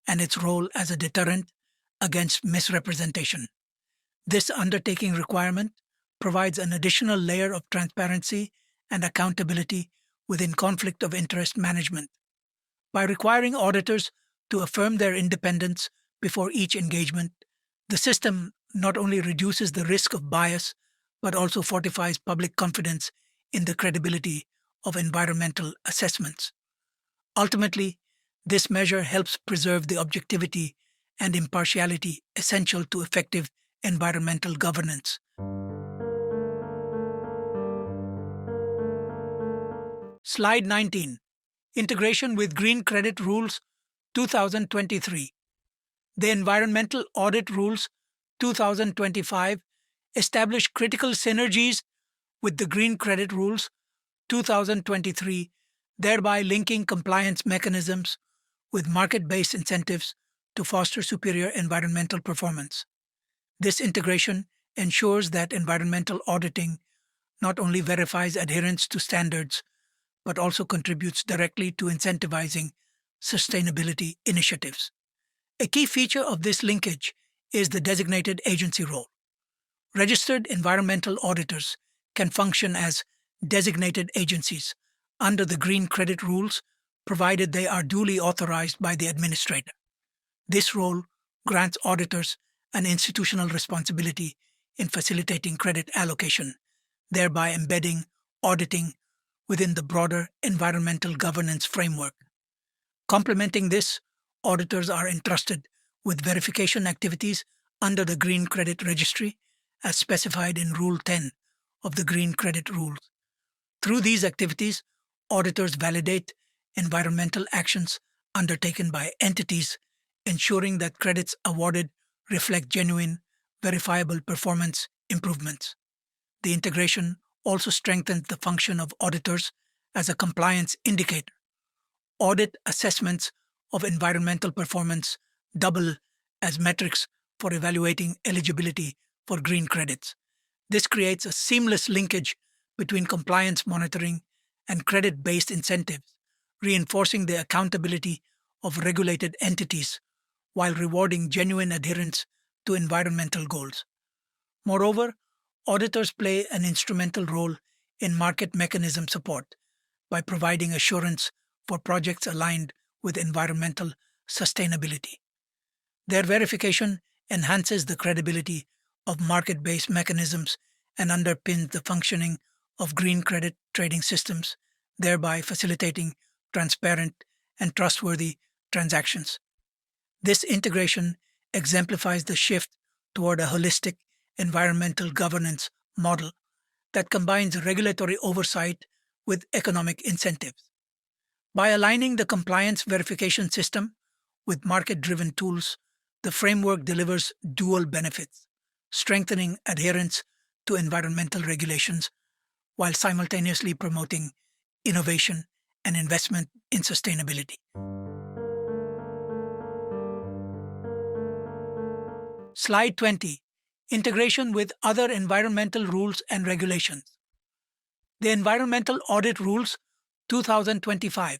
and its role as a deterrent against misrepresentation. This undertaking requirement provides an additional layer of transparency and accountability within conflict of interest management. By requiring auditors to affirm their independence before each engagement, the system not only reduces the risk of bias but also fortifies public confidence in the credibility of environmental assessments. Ultimately, this measure helps preserve the objectivity and impartiality essential to effective environmental governance. Slide 19. Integration with Green Credit Rules 2023. The Environmental Audit Rules 2025 establish critical synergies with the Green Credit Rules 2023, thereby linking compliance mechanisms with market-based incentives to foster superior environmental performance. This integration ensures that environmental auditing not only verifies adherence to standards, but also contributes directly to incentivizing sustainability initiatives. A key feature of this linkage is the designated agency role. Registered environmental auditors can function as designated agencies under the Green Credit Rules, provided they are duly authorized by the administrator. This role grants auditors an institutional responsibility in facilitating credit allocation, thereby embedding auditing within the broader environmental governance framework. Complementing this, auditors are entrusted with verification activities under the Green Credit Registry as specified in Rule 10 of the Green Credit Rules. Through these activities, auditors validate environmental actions undertaken by entities, ensuring that credits awarded reflect genuine, verifiable performance improvements. The integration also strengthens the function of auditors as a compliance indicator. Audit assessments of environmental performance double as metrics for evaluating eligibility for green credits. This creates a seamless linkage between compliance monitoring and credit based incentives, reinforcing the accountability of regulated entities while rewarding genuine adherence to environmental goals. Moreover, auditors play an instrumental role in market mechanism support by providing assurance for projects aligned with environmental sustainability. Their verification enhances the credibility of market based mechanisms and underpins the functioning of green credit trading systems, thereby facilitating transparent and trustworthy transactions. This integration exemplifies the shift toward a holistic environmental governance model that combines regulatory oversight with economic incentives. By aligning the compliance verification system with market driven tools, the framework delivers dual benefits, strengthening adherence to environmental regulations while simultaneously promoting innovation and investment in sustainability. Slide 20. Integration with other environmental rules and regulations. The Environmental Audit Rules 2025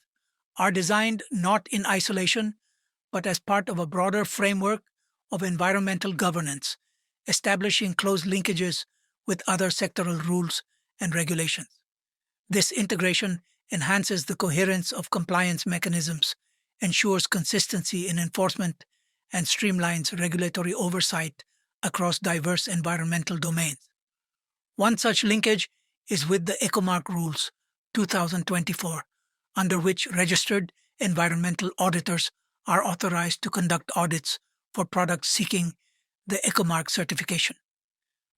are designed not in isolation but as part of a broader framework of environmental governance, establishing close linkages with other sectoral rules and regulations. This integration enhances the coherence of compliance mechanisms, ensures consistency in enforcement, and streamlines regulatory oversight across diverse environmental domains. One such linkage is with the Ecomark Rules 2024, under which registered environmental auditors are authorized to conduct audits for products seeking the Ecomark certification.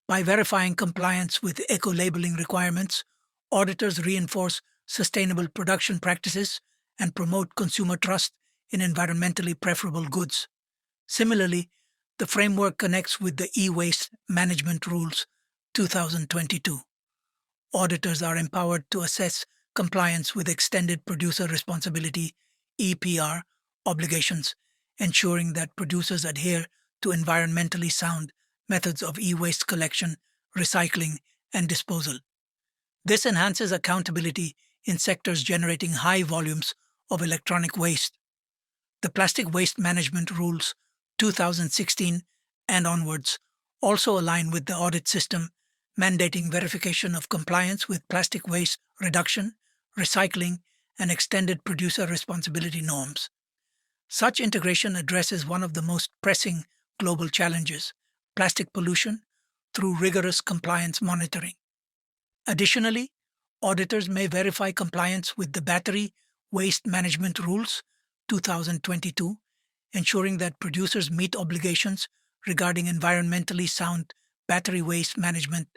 By verifying compliance with eco-labeling requirements, auditors reinforce sustainable production practices and promote consumer trust in environmentally preferable goods. Similarly, the framework connects with the E-Waste Management Rules 2022. Auditors are empowered to assess compliance with extended producer responsibility (EPR) obligations, ensuring that producers adhere to environmentally sound methods of e-waste collection, recycling, and disposal. This enhances accountability in sectors generating high volumes of electronic waste. The Plastic Waste Management Rules 2016 and onwards also align with the audit system, mandating verification of compliance with plastic waste reduction, recycling, and extended producer responsibility norms. Such integration addresses one of the most pressing global challenges, plastic pollution, through rigorous compliance monitoring. Additionally, auditors may verify compliance with the Battery Waste Management Rules 2022, ensuring that producers meet obligations regarding environmentally sound battery waste management.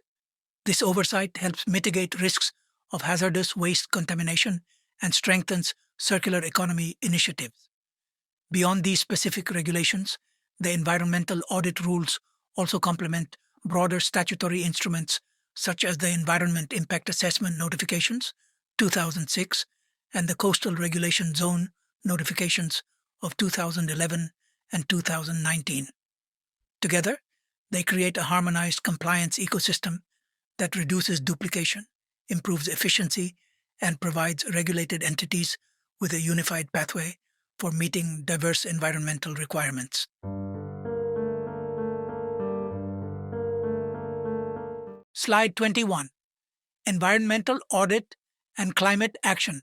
This oversight helps mitigate risks of hazardous waste contamination and strengthens circular economy initiatives. Beyond these specific regulations, the Environmental Audit Rules also complement broader statutory instruments such as the Environment Impact Assessment Notifications 2006 and the Coastal Regulation Zone Notifications of 2011 and 2019. Together, they create a harmonized compliance ecosystem that reduces duplication, improves efficiency, and provides regulated entities with a unified pathway for meeting diverse environmental requirements. Slide 21. Environmental Audit and Climate Action.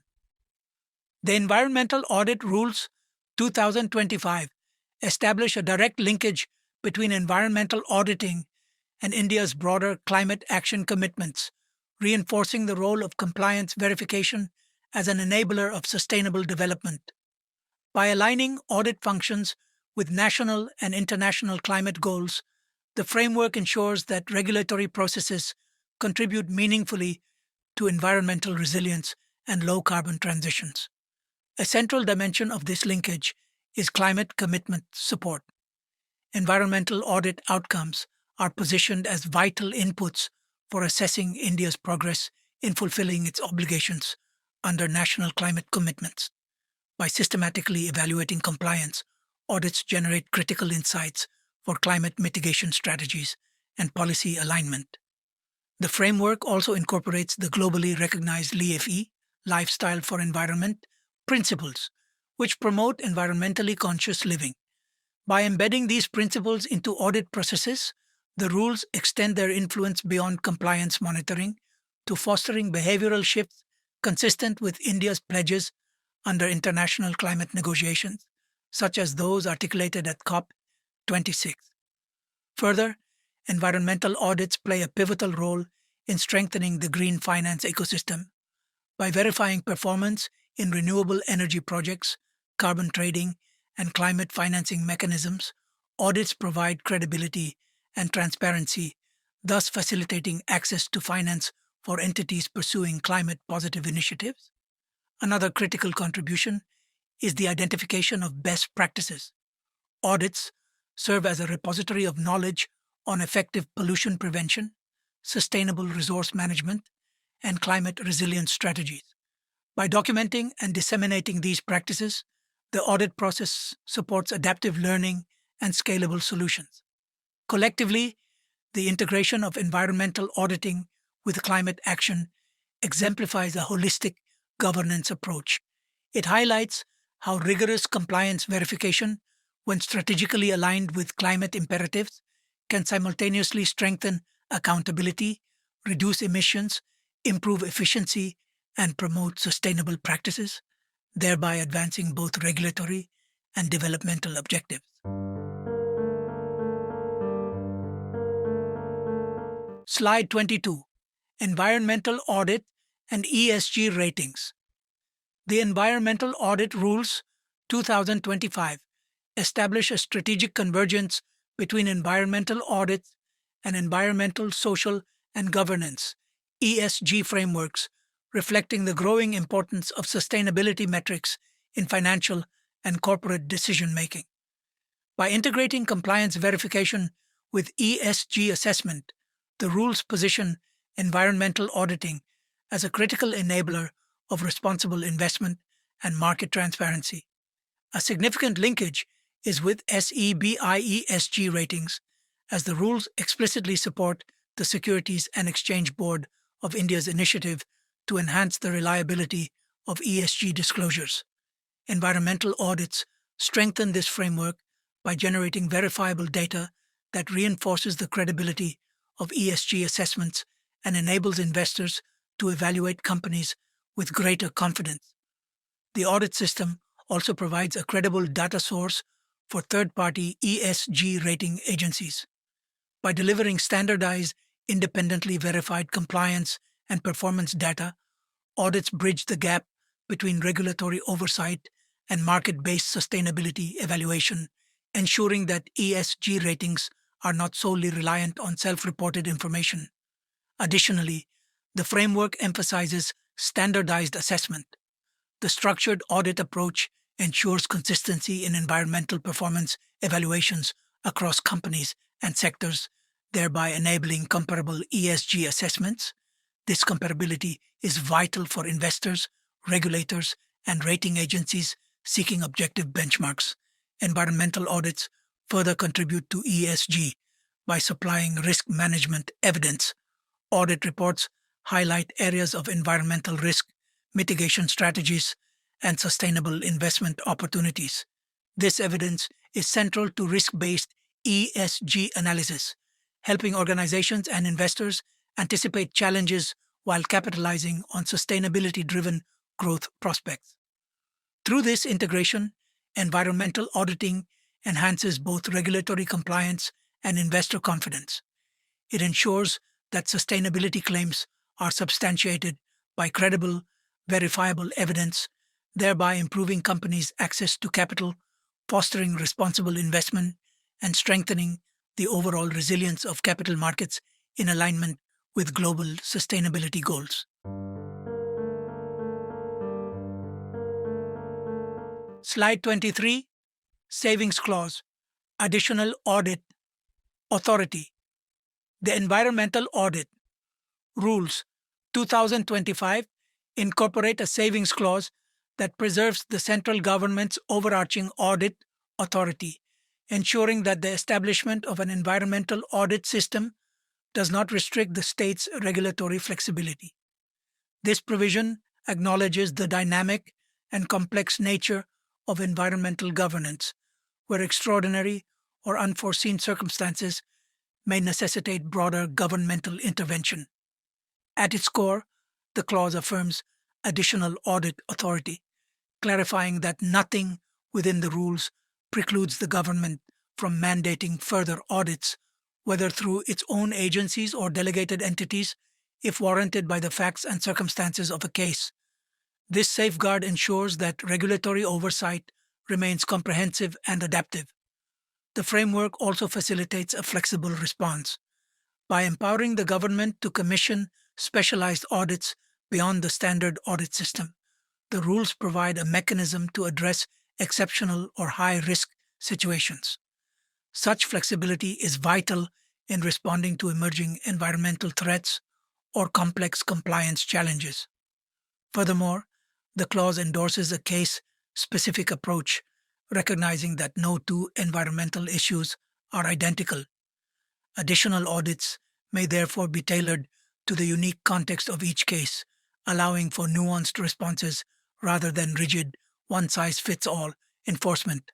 The Environmental Audit Rules 2025 establish a direct linkage between environmental auditing and India's broader climate action commitments, reinforcing the role of compliance verification as an enabler of sustainable development. By aligning audit functions with national and international climate goals, the framework ensures that regulatory processes contribute meaningfully to environmental resilience and low carbon transitions. A central dimension of this linkage is climate commitment support. Environmental audit outcomes are positioned as vital inputs for assessing India's progress in fulfilling its obligations under national climate commitments. By systematically evaluating compliance, audits generate critical insights for climate mitigation strategies and policy alignment. The framework also incorporates the globally recognized LEFE, Lifestyle for Environment, principles, which promote environmentally conscious living. By embedding these principles into audit processes, the rules extend their influence beyond compliance monitoring to fostering behavioral shifts consistent with India's pledges under international climate negotiations, such as those articulated at COP26. Further, environmental audits play a pivotal role in strengthening the green finance ecosystem. By verifying performance in renewable energy projects, carbon trading, and climate financing mechanisms, audits provide credibility and transparency, thus facilitating access to finance for entities pursuing climate positive initiatives. Another critical contribution is the identification of best practices. Audits serve as a repository of knowledge on effective pollution prevention, sustainable resource management, and climate resilience strategies. By documenting and disseminating these practices, the audit process supports adaptive learning and scalable solutions. Collectively, the integration of environmental auditing with climate action exemplifies a holistic governance approach. It highlights how rigorous compliance verification, when strategically aligned with climate imperatives, can simultaneously strengthen accountability, reduce emissions, improve efficiency, and promote sustainable practices, thereby advancing both regulatory and developmental objectives. Slide 22. Environmental Audit and ESG Ratings. The Environmental Audit Rules 2025 establish a strategic convergence between environmental audits and environmental, social, and governance (ESG) frameworks, reflecting the growing importance of sustainability metrics in financial and corporate decision making. By integrating compliance verification with ESG assessment, the rules position environmental auditing as a critical enabler of responsible investment and market transparency. A significant linkage is with SEBI ratings, as the rules explicitly support the Securities and Exchange Board of India's initiative to enhance the reliability of ESG disclosures. Environmental audits strengthen this framework by generating verifiable data that reinforces the credibility of ESG assessments and enables investors to evaluate companies with greater confidence. The audit system also provides a credible data source for third-party ESG rating agencies. By delivering standardized, independently verified compliance and performance data, audits bridge the gap between regulatory oversight and market-based sustainability evaluation, ensuring that ESG ratings are not solely reliant on self-reported information. Additionally, the framework emphasizes standardized assessment. The structured audit approach ensures consistency in environmental performance evaluations across companies and sectors, thereby enabling comparable ESG assessments. This comparability is vital for investors, regulators, and rating agencies seeking objective benchmarks. Environmental audits further contribute to ESG by supplying risk management evidence. Audit reports highlight areas of environmental risk, mitigation strategies, and sustainable investment opportunities. This evidence is central to risk-based ESG analysis, helping organizations and investors anticipate challenges while capitalizing on sustainability-driven growth prospects. Through this integration, environmental auditing enhances both regulatory compliance and investor confidence. It ensures that sustainability claims are substantiated by credible, verifiable evidence, thereby improving companies' access to capital, fostering responsible investment, and strengthening the overall resilience of capital markets in alignment with global sustainability goals. Slide 23, Savings Clause, Additional Audit Authority. The Environmental Audit Rules 2025 incorporate a savings clause that preserves the central government's overarching audit authority, ensuring that the establishment of an environmental audit system does not restrict the state's regulatory flexibility. This provision acknowledges the dynamic and complex nature of environmental governance, where extraordinary or unforeseen circumstances may necessitate broader governmental intervention. At its core, the clause affirms additional audit authority, clarifying that nothing within the rules precludes the government from mandating further audits, whether through its own agencies or delegated entities, if warranted by the facts and circumstances of a case. This safeguard ensures that regulatory oversight remains comprehensive and adaptive. The framework also facilitates a flexible response. By empowering the government to commission specialized audits beyond the standard audit system, the rules provide a mechanism to address exceptional or high risk situations. Such flexibility is vital in responding to emerging environmental threats or complex compliance challenges. Furthermore, the clause endorses a case specific approach, recognizing that no two environmental issues are identical. Additional audits may therefore be tailored to the unique context of each case, allowing for nuanced responses rather than rigid, one size fits all enforcement.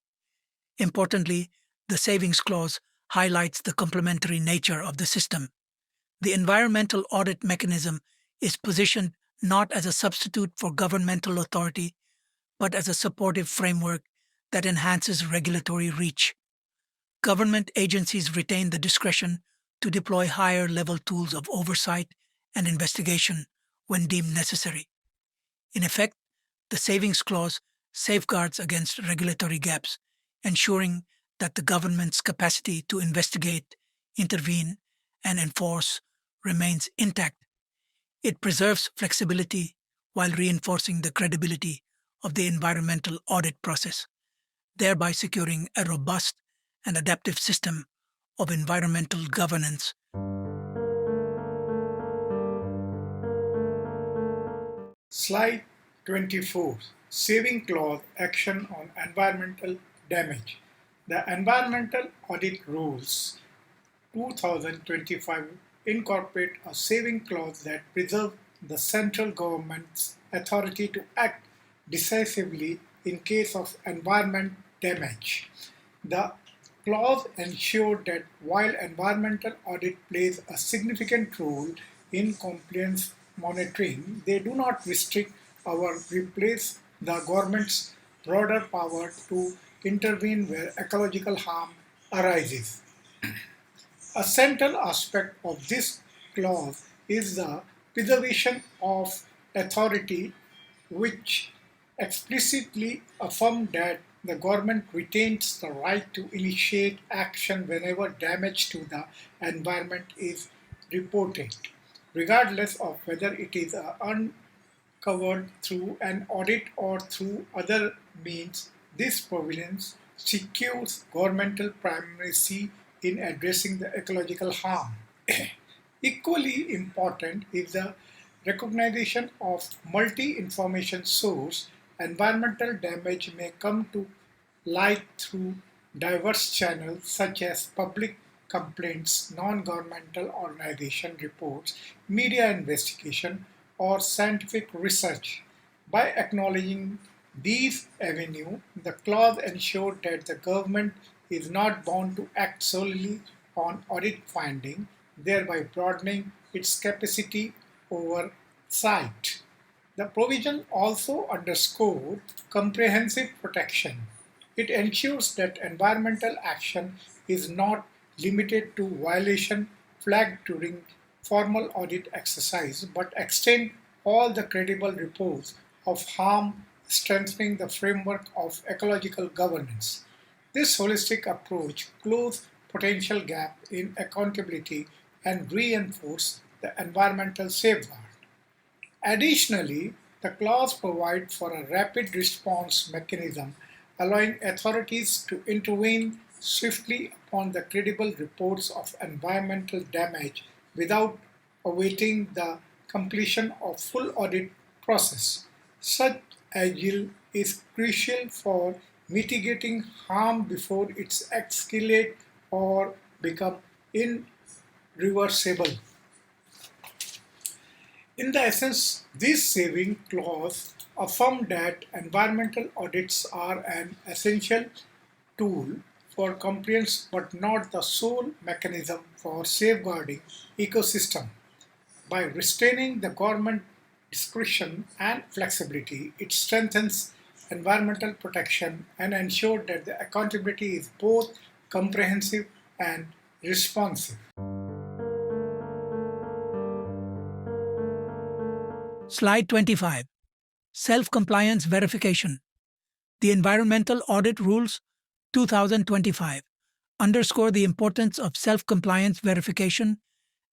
Importantly, the savings clause highlights the complementary nature of the system. The environmental audit mechanism is positioned not as a substitute for governmental authority, but as a supportive framework that enhances regulatory reach. Government agencies retain the discretion to deploy higher level tools of oversight and investigation when deemed necessary. In effect, the savings clause safeguards against regulatory gaps, ensuring that the government's capacity to investigate, intervene, and enforce remains intact. It preserves flexibility while reinforcing the credibility of the environmental audit process, thereby securing a robust and adaptive system of environmental governance. Slide 24, Saving Clause Action on Environmental Damage. The Environmental Audit Rules 2025 incorporate a saving clause that preserves the central government's authority to act decisively in case of environment damage. The clause ensures that while environmental audit plays a significant role in compliance monitoring, they do not restrict or replace the government's broader power to intervene where ecological harm arises. A central aspect of this clause is the preservation of authority, which explicitly affirms that the government retains the right to initiate action whenever damage to the environment is reported, regardless of whether it is uncovered through an audit or through other means. This provision secures governmental primacy in addressing the ecological harm. Equally important is the recognition of multi-information source. Environmental damage may come to light through diverse channels such as public complaints, non-governmental organization reports, media investigation, or scientific research. By acknowledging these avenues, the clause ensures that the government is not bound to act solely on audit findings, thereby broadening its capacity oversight. The provision also underscores comprehensive protection. It ensures that environmental action is not limited to violation flagged during formal audit exercise, but extend all the credible reports of harm, strengthening the framework of ecological governance. This holistic approach closes potential gaps in accountability and reinforces the environmental safeguard. Additionally, the clause provides for a rapid response mechanism allowing authorities to intervene swiftly upon the credible reports of environmental damage without awaiting the completion of full audit process. Such agile is crucial for mitigating harm before it escalates or becomes irreversible. In the essence, this saving clause affirmed that environmental audits are an essential tool for compliance but not the sole mechanism for safeguarding ecosystem. By restraining the government discretion and flexibility, it strengthens environmental protection and ensures that the accountability is both comprehensive and responsive. Slide 25. Self-compliance verification. The Environmental Audit Rules 2025 underscore the importance of self-compliance verification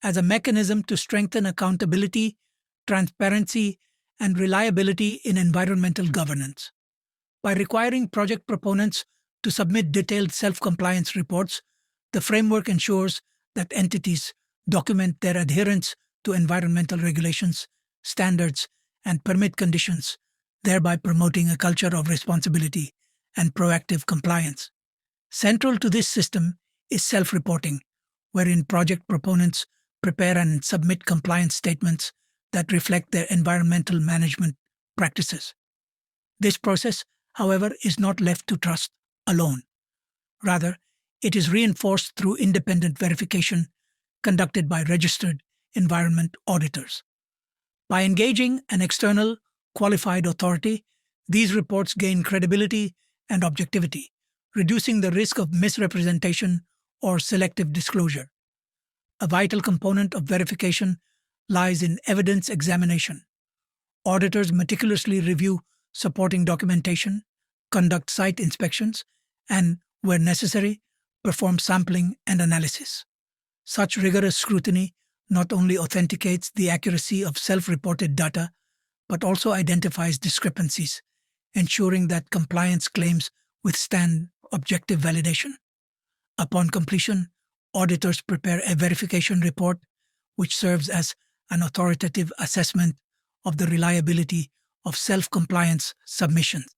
as a mechanism to strengthen accountability, transparency, and reliability in environmental governance. By requiring project proponents to submit detailed self-compliance reports, the framework ensures that entities document their adherence to environmental regulations, standards, and permit conditions, thereby promoting a culture of responsibility and proactive compliance. Central to this system is self-reporting, wherein project proponents prepare and submit compliance statements that reflect their environmental management practices. This process, however, is not left to trust alone. Rather, it is reinforced through independent verification conducted by registered environment auditors. By engaging an external, qualified authority, these reports gain credibility and objectivity, reducing the risk of misrepresentation or selective disclosure. A vital component of verification lies in evidence examination. Auditors meticulously review supporting documentation, conduct site inspections, and, where necessary, perform sampling and analysis. Such rigorous scrutiny not only authenticates the accuracy of self-reported data, but also identifies discrepancies, ensuring that compliance claims withstand objective validation. Upon completion, auditors prepare a verification report which serves as an authoritative assessment of the reliability of self-compliance submissions.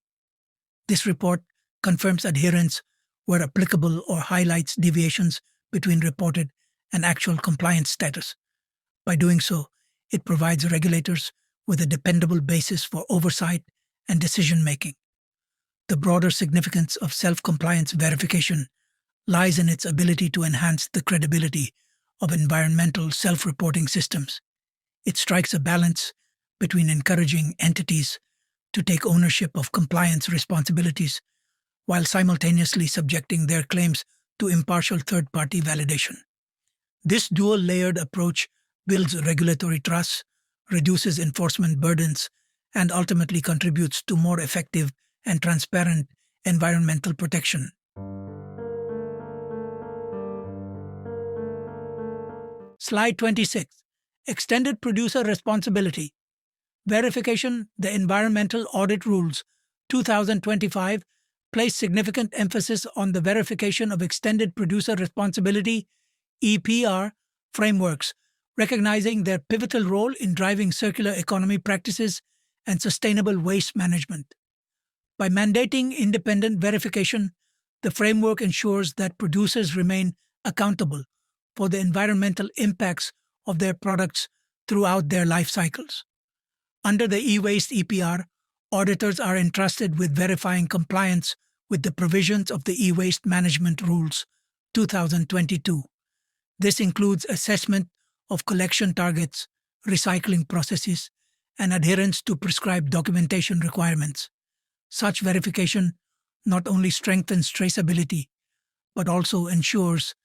This report confirms adherence where applicable or highlights deviations between reported and actual compliance status. By doing so, it provides regulators with a dependable basis for oversight and decision-making. The broader significance of self-compliance verification lies in its ability to enhance the credibility of environmental self-reporting systems. It strikes a balance between encouraging entities to take ownership of compliance responsibilities while simultaneously subjecting their claims to impartial third-party validation. This dual-layered approach builds regulatory trust, reduces enforcement burdens, and ultimately contributes to more effective and transparent environmental protection. Slide 26. Extended Producer Responsibility. Verification. The Environmental Audit Rules 2025 place significant emphasis on the verification of extended producer responsibility (EPR) frameworks, recognizing their pivotal role in driving circular economy practices and sustainable waste management. By mandating independent verification, the framework ensures that producers remain accountable for the environmental impacts of their products throughout their life cycles. Under the e-waste EPR, auditors are entrusted with verifying compliance with the provisions of the e-waste management rules 2022. This includes assessment of collection targets, recycling processes, and adherence to prescribed documentation requirements. Such verification not only strengthens traceability, but also ensures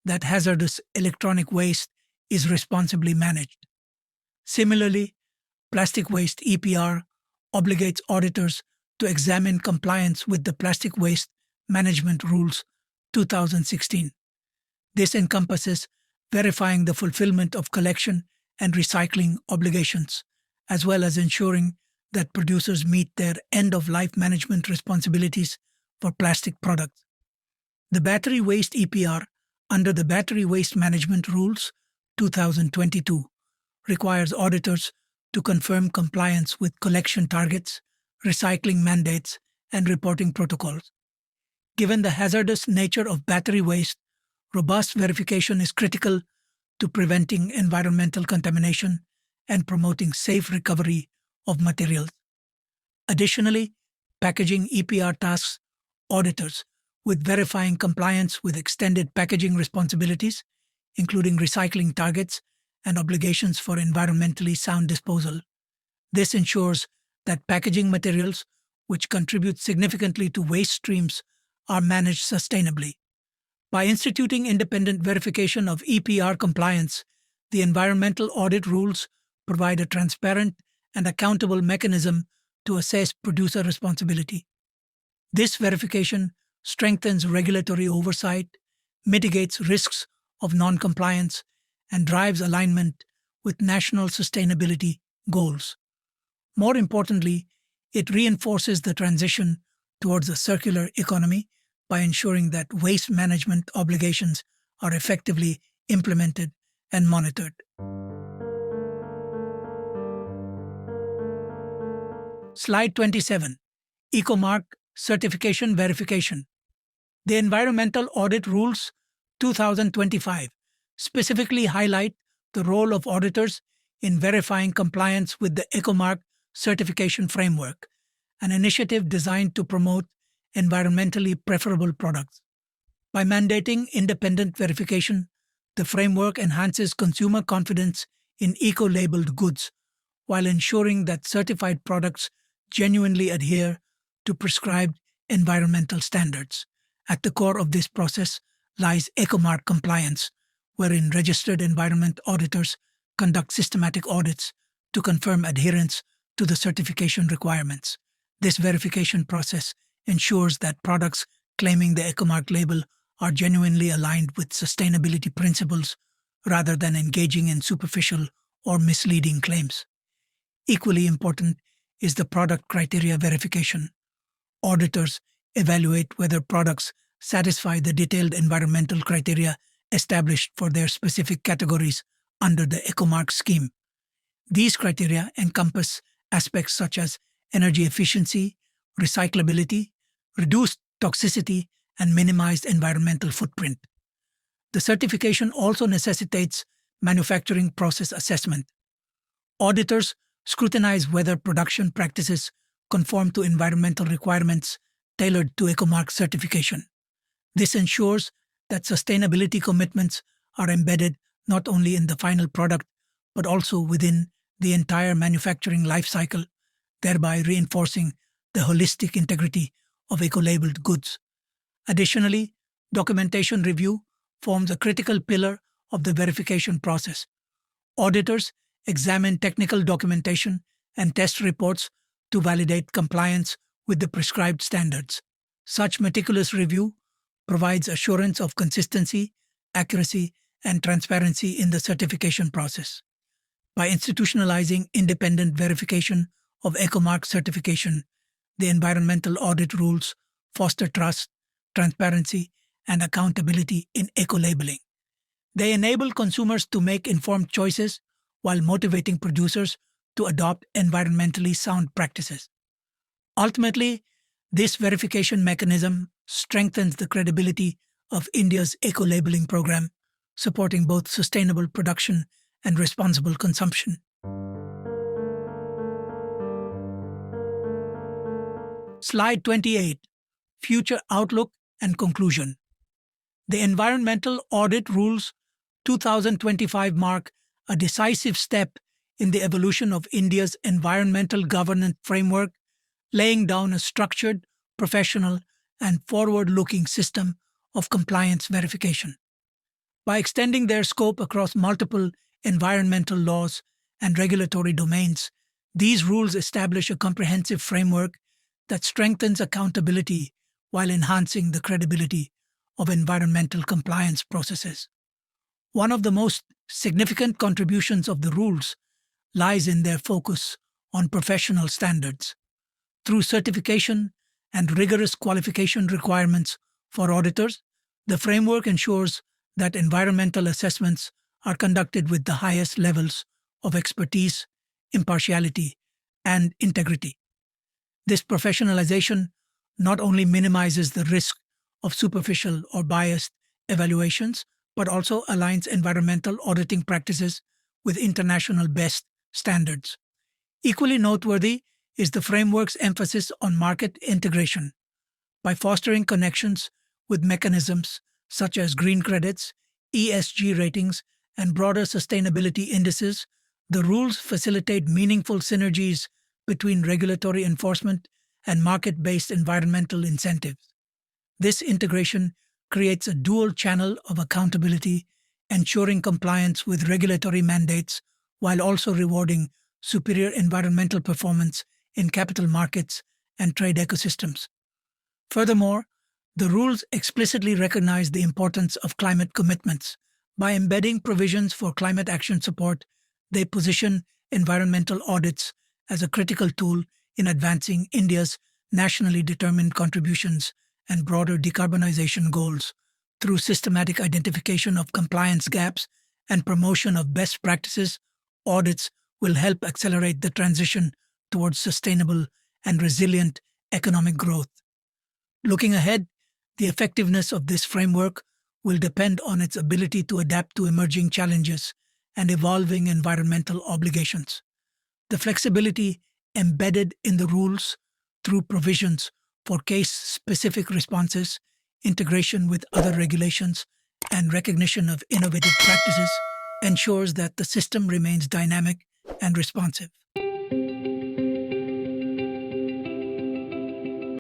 that hazardous electronic waste is responsibly managed. Similarly, plastic waste EPR obligates auditors to examine compliance with the Plastic Waste Management Rules 2016. This encompasses verifying the fulfillment of collection and recycling obligations, as well as ensuring that producers meet their end-of-life management responsibilities for plastic products. The Battery Waste EPR under the Battery Waste Management Rules 2022 requires auditors to confirm compliance with collection targets, recycling mandates, and reporting protocols. Given the hazardous nature of battery waste, robust verification is critical to preventing environmental contamination and promoting safe recovery of materials. Additionally, packaging EPR tasks auditors with verifying compliance with extended packaging responsibilities, including recycling targets and obligations for environmentally sound disposal. This ensures that packaging materials, which contribute significantly to waste streams, are managed sustainably. By instituting independent verification of EPR compliance, the Environmental Audit Rules provide a transparent and accountable mechanism to assess producer responsibility. This verification strengthens regulatory oversight, mitigates risks of non-compliance, and drives alignment with national sustainability goals. More importantly, it reinforces the transition towards a circular economy by ensuring that waste management obligations are effectively implemented and monitored. Slide 27. Ecomark Certification Verification. The Environmental Audit Rules 2025 specifically highlight the role of auditors in verifying compliance with the Ecomark certification framework, an initiative designed to promote environmentally preferable products. By mandating independent verification, the framework enhances consumer confidence in eco-labeled goods while ensuring that certified products genuinely adhere to prescribed environmental standards. At the core of this process lies Ecomark compliance, wherein registered environment auditors conduct systematic audits to confirm adherence to the certification requirements. This verification process ensures that products claiming the Ecomark label are genuinely aligned with sustainability principles rather than engaging in superficial or misleading claims. Equally important is the product criteria verification. Auditors evaluate whether products satisfy the detailed environmental criteria established for their specific categories under the Ecomark scheme. These criteria encompass aspects such as energy efficiency, recyclability, reduced toxicity, and minimized environmental footprint. The certification also necessitates manufacturing process assessment. Auditors scrutinize whether production practices conform to environmental requirements tailored to Ecomark certification. This ensures that sustainability commitments are embedded not only in the final product but also within the entire manufacturing life cycle, thereby reinforcing the holistic integrity of eco-labeled goods. Additionally, documentation review forms a critical pillar of the verification process. Auditors examine technical documentation and test reports to validate compliance with the prescribed standards. Such meticulous review provides assurance of consistency, accuracy, and transparency in the certification process. By institutionalizing independent verification of Ecomark certification, the Environmental Audit Rules foster trust, transparency, and accountability in eco-labeling. They enable consumers to make informed choices while motivating producers to adopt environmentally sound practices. Ultimately, this verification mechanism strengthens the credibility of India's eco-labeling program, supporting both sustainable production and responsible consumption. Slide 28. Future Outlook and Conclusion. The Environmental Audit Rules 2025 mark a decisive step in the evolution of India's environmental governance framework, laying down a structured, professional, and forward-looking system of compliance verification. By extending their scope across multiple environmental laws and regulatory domains, these rules establish a comprehensive framework that strengthens accountability while enhancing the credibility of environmental compliance processes. One of the most significant contributions of the rules lies in their focus on professional standards. Through certification and rigorous qualification requirements for auditors, the framework ensures that environmental assessments are conducted with the highest levels of expertise, impartiality, and integrity. This professionalization not only minimizes the risk of superficial or biased evaluations, but also aligns environmental auditing practices with international best standards. Equally noteworthy is the framework's emphasis on market integration. By fostering connections with mechanisms such as green credits, ESG ratings, and broader sustainability indices, the rules facilitate meaningful synergies between regulatory enforcement and market based environmental incentives. This integration creates a dual channel of accountability, ensuring compliance with regulatory mandates while also rewarding superior environmental performance in capital markets and trade ecosystems. Furthermore, the rules explicitly recognize the importance of climate commitments. By embedding provisions for climate action support, they position environmental audits as a critical tool in advancing India's nationally determined contributions and broader decarbonization goals. Through systematic identification of compliance gaps and promotion of best practices, audits will help accelerate the transition towards sustainable and resilient economic growth. Looking ahead, the effectiveness of this framework will depend on its ability to adapt to emerging challenges and evolving environmental obligations. The flexibility embedded in the rules through provisions for case specific responses, integration with other regulations, and recognition of innovative practices ensures that the system remains dynamic and responsive.